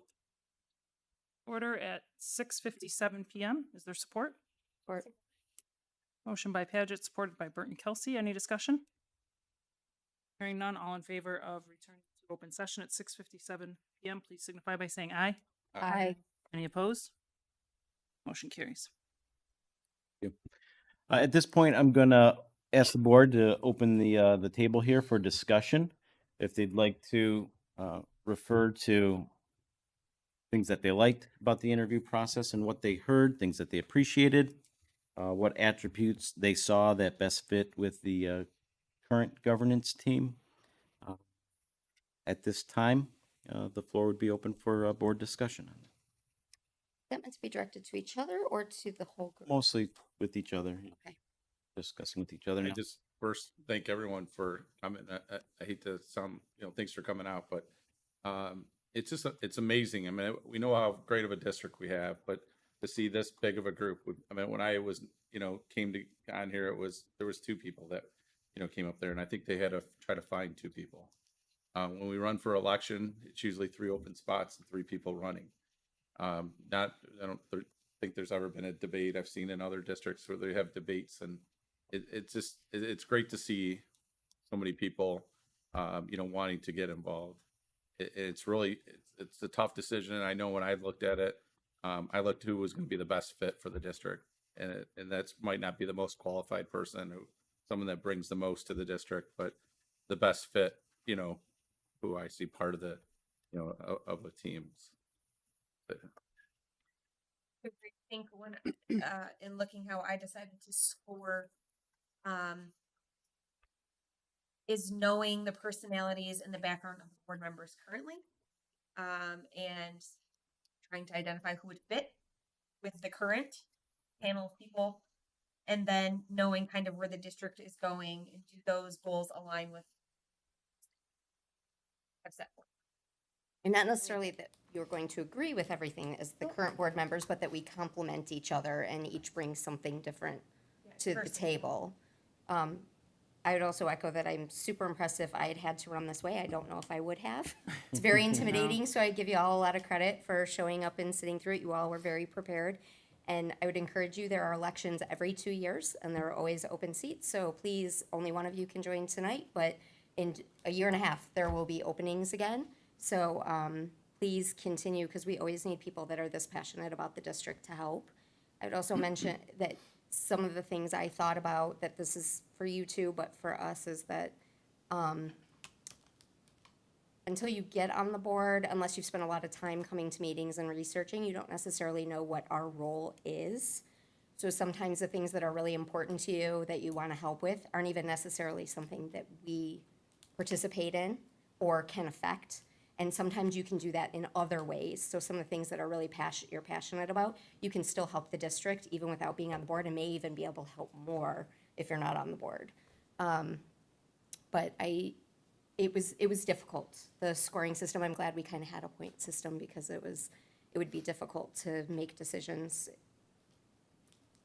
order at 6:57 PM. Is there support? Or Motion by Paget, supported by Burton Kelsey. Any discussion? Hearing none, all in favor of returning to open session at 6:57 PM, please signify by saying aye. Aye. Any opposed? Motion carries. At this point, I'm gonna ask the board to open the table here for discussion. If they'd like to refer to things that they liked about the interview process and what they heard, things that they appreciated, what attributes they saw that best fit with the current governance team. At this time, the floor would be open for board discussion. that meant to be directed to each other or to the whole group? Mostly with each other, Okay. discussing with each other. I now. just first thank everyone for coming. I hate to sound, thanks for coming out, but it's just, it's amazing. I mean, we know how great of a district we have, but to see this big of a group, I mean, when I was, came to on here, there was two people that, came up there, and I think they had to try to find two people. When we run for election, it's usually 3 open spots and 3 people running. I don't think there's ever been a debate I've seen in other districts where they have debates, and it's great to see so many people, wanting to get involved. It's really, it's a tough decision. And I know when I looked at it, I looked who was going to be the best fit for the district, and that's might not be the most qualified person, someone that brings the most to the district, but the best fit, who I see part of the, of the teams. But, I think when in looking how I decided to score, is knowing the personalities and the background of the board members currently, and trying to identify who would fit with the current panel of people, and then knowing kind of where the district is going and do those goals align with I've set forth. And not necessarily that you're going to agree with everything as the current board members, but that we complement each other and each bring something different to the table. I would also echo that I'm super impressed. If I had had to run this way, I don't know if I would have. It's very intimidating, so I give you all a lot of credit for showing up and sitting through it. You all were very prepared. And I would encourage you, there are elections every 2 years, and there are always open seats. So please, only one of you can join tonight, but in a year and a half, there will be openings again. So please continue, because we always need people that are this passionate about the district to help. I would also mention that some of the things I thought about, that this is for you too, but for us, is that until you get on the board, unless you've spent a lot of time coming to meetings and researching, you don't necessarily know what our role is. So sometimes the things that are really important to you that you want to help with aren't even necessarily something that we participate in or can affect. And sometimes you can do that in other ways. So some of the things that are really you're passionate about, you can still help the district even without being on the board, and may even be able to help more if you're not on the board. But it was difficult, the scoring system. I'm glad we kind of had a point system, because it would be difficult to make decisions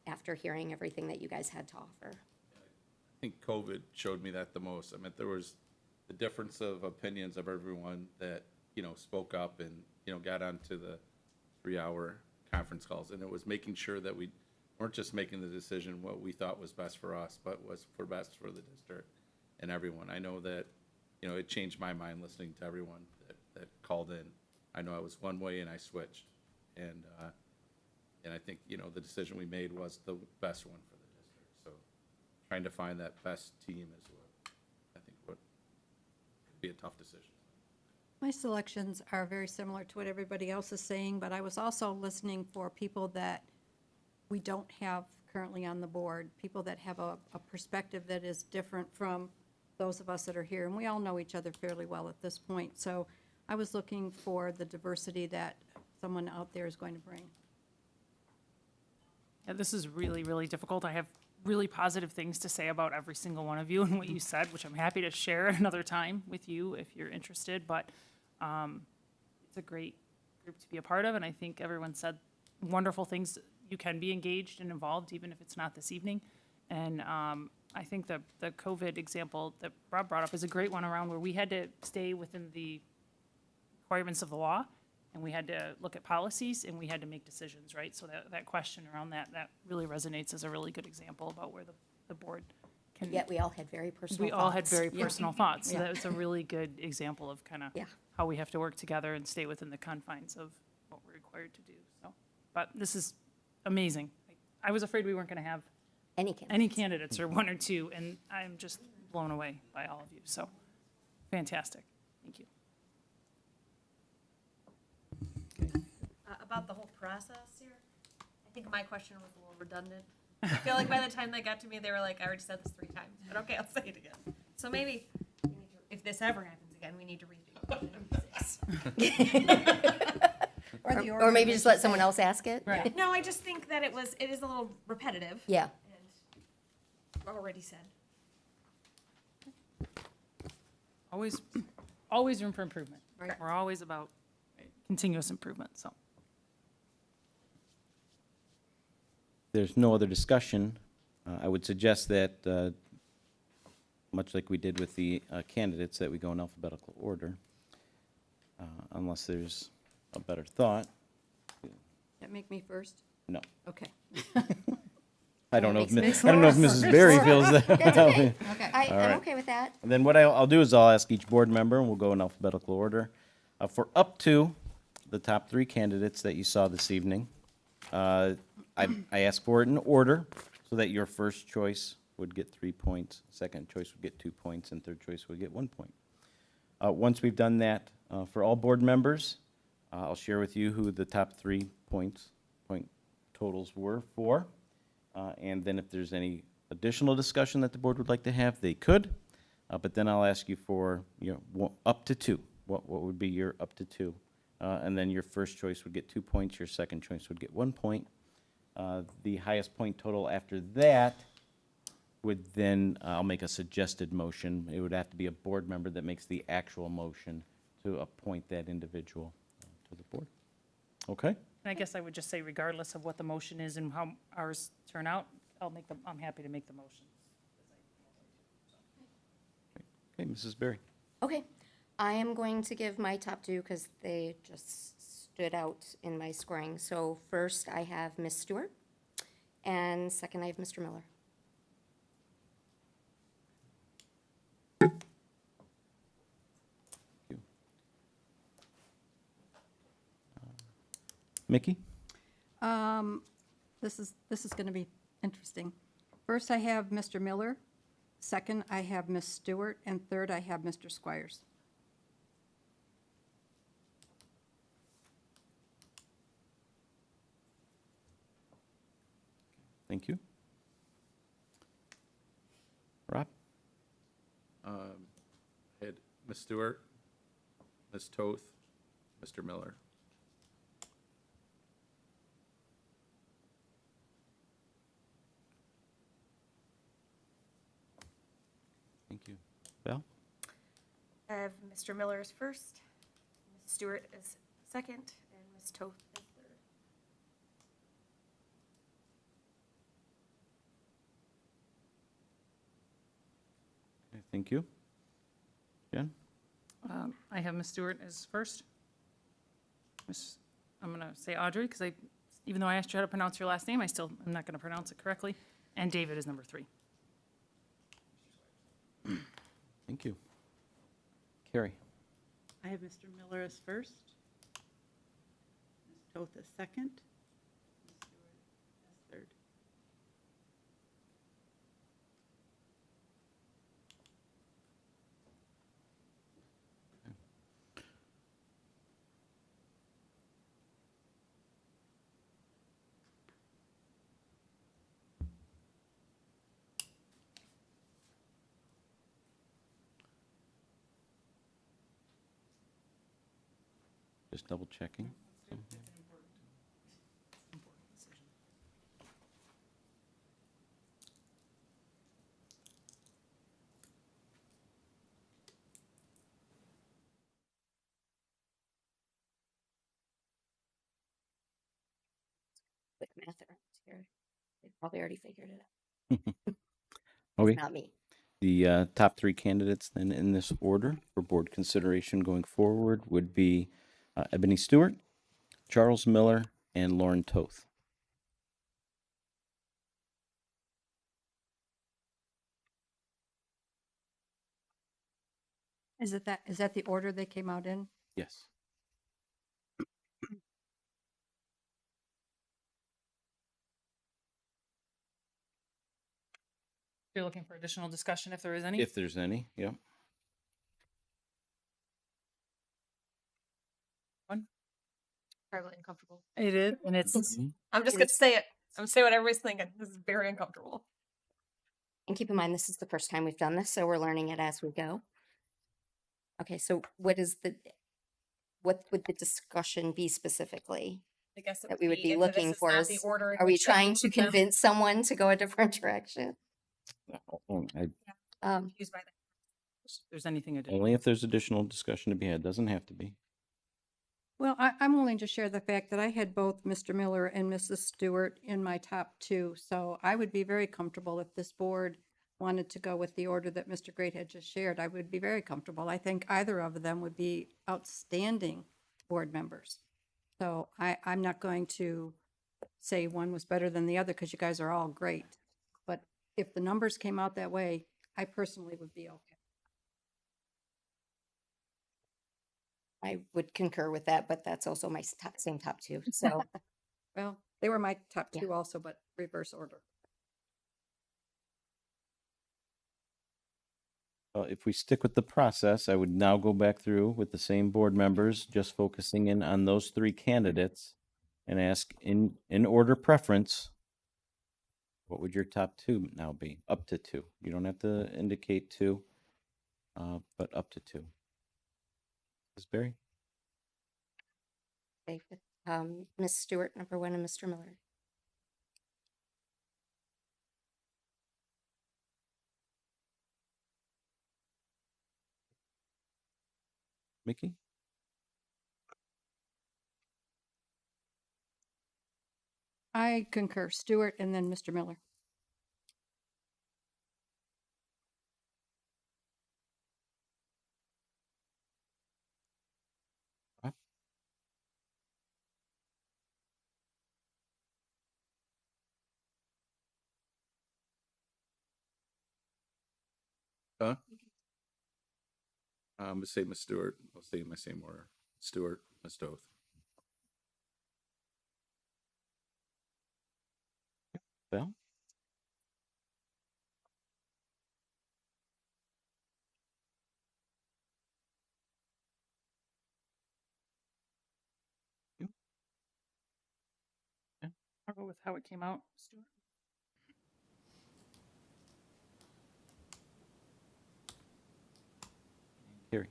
after hearing everything that you guys had to offer. I think COVID showed me that the most. I mean, there was the difference of opinions of everyone that, spoke up and, got onto the 3-hour conference calls. And it was making sure that we weren't just making the decision what we thought was best for us, but was for best for the district and everyone. I know that, it changed my mind listening to everyone that called in. I know I was one way and I switched. And I think, the decision we made was the best one for the district. So trying to find that best team is what I think would be a tough decision. My selections are very similar to what everybody else is saying, but I was also listening for people that we don't have currently on the board, people that have a perspective that is different from those of us that are here. And we all know each other fairly well at this point. So I was looking for the diversity that someone out there is going to bring. Yeah, this is really, really difficult. I have really positive things to say about every single one of you and what you said, which I'm happy to share another time with you if you're interested. But it's a great group to be a part of, and I think everyone said wonderful things. You can be engaged and involved, even if it's not this evening. And I think the COVID example that Rob brought up is a great one around where we had to stay within the requirements of the law, and we had to look at policies, and we had to make decisions, right? So that question around that really resonates as a really good example about where the board can. Yet we all had very personal We all had thoughts. very personal thoughts, so Yeah. that was a really good example of kind of Yeah. how we have to work together and stay within the confines of what we're required to do, so. But this is amazing. I was afraid we weren't gonna have any candidates or one or two, and I'm just blown away by all of you, so fantastic. Thank you. About the whole process here, I think my question was a little redundant. I feel like by the time they got to me, they were like, I already said this 3 times, but okay, I'll say it again. So maybe, if this ever happens again, we need to redo this. Or maybe just let someone else ask it. Right. No, I just think that it is a little repetitive. Yeah. And already said. Always room for improvement. Right. We're always about continuous improvement, so. There's no other discussion. I would suggest that, much like we did with the candidates, that we go in alphabetical order, unless there's a better thought. That make me first? No. Okay. I don't know if, Makes I don't know if sense. Mrs. Berry feels that. That's okay. Okay. I'm right. okay with that. And then what I'll do is I'll ask each board member, and we'll go in alphabetical order, for up to the top 3 candidates that you saw this evening. I ask for it in order, so that your first choice would get 3 points, second choice would get 2 points, and third choice would get 1 point. Once we've done that, for all board members, I'll share with you who the top 3 point totals were for. And then if there's any additional discussion that the board would like to have, they could. But then I'll ask you for, up to 2. What would be your up to 2? And then your first choice would get 2 points, your second choice would get 1 point. The highest point total after that would then, I'll make a suggested motion. It would have to be a board member that makes the actual motion to appoint that individual to the board. Okay? And I guess I would just say regardless of what the motion is and how ours turn out, I'm happy to make the motion. Okay, Mrs. Berry. Okay. I am going to give my top 2 because they just stood out in my scoring. So first, I have Miss Stewart, and second, I have Mr. Miller. Mickey? This is going to be interesting. First, I have Mr. Miller. Second, I have Miss Stewart. And third, I have Mr. Squires. Thank you. Rob? Had Ms. Stewart, Ms. Toth, Mr. Miller. Thank you. Val? I have Mr. Miller as first, Ms. Stewart as second, and Ms. Toth as third. Okay, thank you. Jen? I have Ms. Stewart as first. I'm going to say Audrey, because even though I asked you how to pronounce your last name, I'm not going to pronounce it correctly. And David is number 3. Thank you. Carrie? I have Mr. Miller as first, Ms. Toth as second, Ms. Stewart as third. Just double checking. Quick math around here. They probably already figured it out. Okay. It's not me. The top three candidates then in this order for board consideration going forward would be Ebony Stewart, Charles Miller, and Lauren Toth. Is that the order they came out in? Yes. You're looking for additional discussion if there is any? If there's any, yep. Probably uncomfortable. It is, and it's, I'm just It gonna is. say it. I'm gonna say what everybody's thinking. This is very uncomfortable. And keep in mind, this is the first time we've done this, so we're learning it as we go. Okay, so what would the discussion be specifically I guess it that we would be if looking this is for? not the order in Are we which they trying to moved them. convince someone to go a different direction? Confused by that. if there's anything additional. Only if there's additional discussion to be had. Doesn't have to be. Well, I'm willing to share the fact that I had both Mr. Miller and Mrs. Stewart in my top two, so I would be very comfortable if this board wanted to go with the order that Mr. Great had just shared. I would be very comfortable. I think either of them would be outstanding board members. So I'm not going to say one was better than the other because you guys are all great. But if the numbers came out that way, I personally would be okay. I would concur with that, but that's also my same top two. So Well, they were my top Yeah. two also, but reverse order. If we stick with the process, I would now go back through with the same board members, just focusing in on those three candidates and ask in order preference, what would your top two now be? Up to two. You don't have to indicate two, but up to two. Ms. Berry? okay, with, Ms. Stewart, number one, and Mr. Miller. Mickey? I concur, Stewart and then Mr. Miller. Huh? I'm gonna say Miss Stewart. I'll say in my same order. Stewart, Miss Toth. Val? I'll go with how it came out, Stuart. Carrie?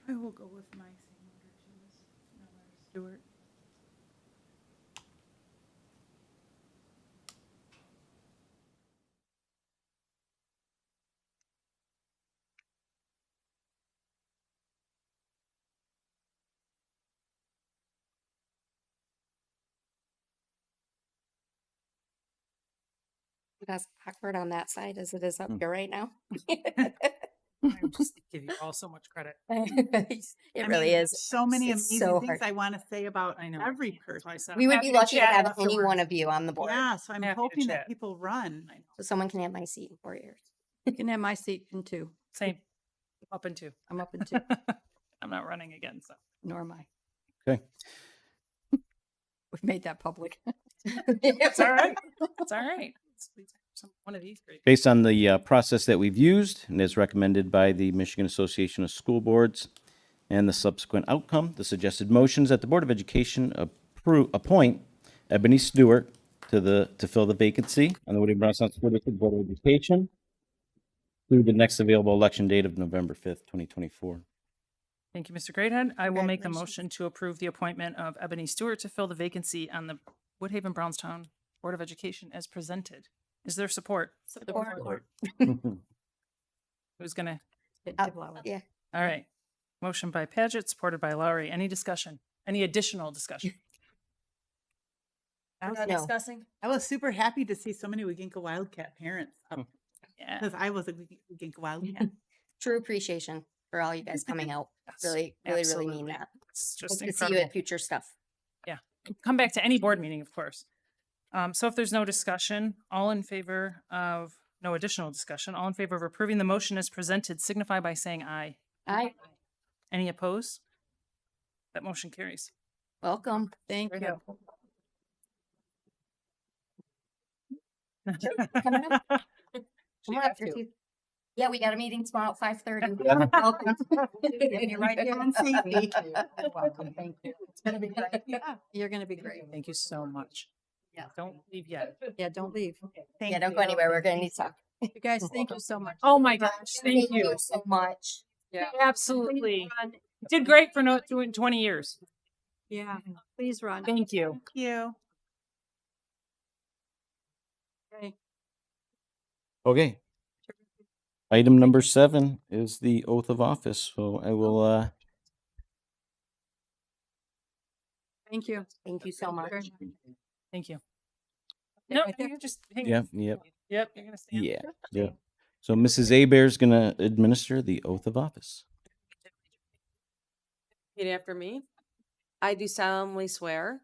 I will go with my same order too, Ms. Miller, Stewart. That's awkward on that side as it is up here right now. I would just give you all so much credit. It I really mean, is. so many It's amazing so things hard. I want to say about I know. every That's why I person. said We would be Happy to lucky to chat have any afterwards. one of you on the board. Yeah, so I'm Happy to hoping that chat. people run. I know. So someone can have my seat in 4 years. You can have my seat in two. Same. Up in two. I'm up in two, I'm not running again, so. nor am I. Okay. We've made that public. It's all right. It's all right. One of these great. Based on the process that we've used and as recommended by the Michigan Association of School Boards and the subsequent outcome, the suggested motions that the Board of Education appoint Ebony Stewart to fill the vacancy on the Woody Brownstown School District Board of Education through the next available election date of November 5th, 2024. Thank you, Mr. Greathead. I will make the Congratulations. motion to approve the appointment of Ebony Stewart to fill the vacancy on the Woodhaven Brownstown Board of Education as presented. Is there support? Support. Who's gonna? Yeah. All right. Motion by Paget, supported by Lowry. Any discussion? Any additional discussion? We're not No. discussing? I was super happy to see so many Weginka Wildcat parents up Yeah. because I was a Weginka Wildcat. True appreciation for all you guys coming out. Yes, Really, really, really mean absolutely. that. It's Hope just to see you incredible. at future stuff. Yeah. Come back to any board meeting, of course. So if there's no discussion, all in favor of, no additional discussion, all in favor of approving the motion as presented signify by saying aye. Aye. Any opposed? That motion carries. Welcome. Thank Very you. Coming up. She Come on have up, your to. teeth. Yeah, we got a meeting tomorrow at 5:30. Yeah. Welcome. You're right here on safety. You're welcome. Thank you. It's gonna be great. You're going to be great. Thank you so much. Yeah. Don't leave yet. Yeah, don't leave. Yeah, don't go anywhere. We're gonna need to talk. You guys, thank you so much. Oh my gosh, thank you. so much. Absolutely. Did great for no, doing 20 years. Yeah, please run. Thank you. Thank you. Okay. Okay. Item number 7 is the oath of office. So I will, Thank you. Thank you so much. Thank you. No, right there. you just hang. yep, yep, Yep, you're gonna stand. yeah, yep. So Mrs. Abear's going to administer the oath of office. Repeat after me. I do solemnly swear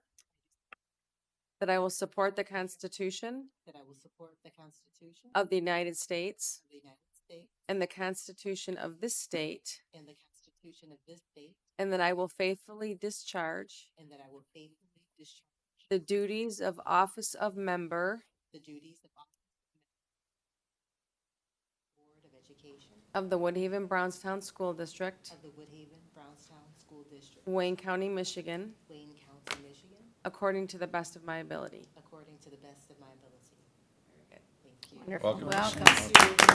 that I will support the Constitution That I will support the Constitution of the United States of the United States and the Constitution of this state, and the Constitution of this state, and that I will faithfully discharge and that I will faithfully discharge the duties of office of member the duties of office of Board of Education of the Woodhaven Brownstown School District, of the Woodhaven Brownstown School District, Wayne County, Michigan, Wayne County, Michigan, according to the best of my ability. according to the best of my ability. Very good. Thank you. Wonderful.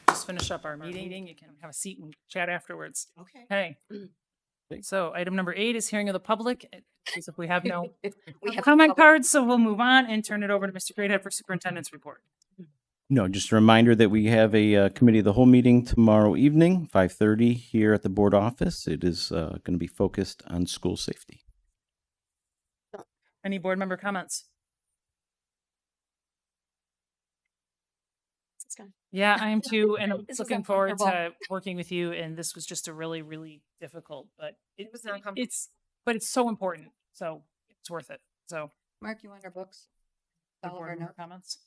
Just finish up our meeting. You can have a seat and chat afterwards. Okay. Okay. So item number 8 is hearing of the public. In case if we have no We have comment public- cards, so we'll move on and turn it over to Mr. Greathead for superintendent's report. No, just a reminder that we have a committee of the whole meeting tomorrow evening, 5:30 here at the board office. It is going to be focused on school safety. Any board member comments? It's good. Yeah, I am too, and I'm This was looking forward uncomfortable. to working with you. And this was just a really, really difficult, but it was not comfortable. it's so important, so it's worth it. So, Mark, you want our books? board All of our member notes? comments.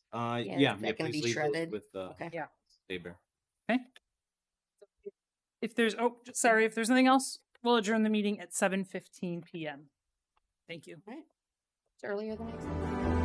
Yeah, is that gonna be shredded? Okay. Yeah. Saber. Okay. If there's if there's nothing else, we'll adjourn the meeting at 7:15 p.m. Thank you. It's earlier than I expected.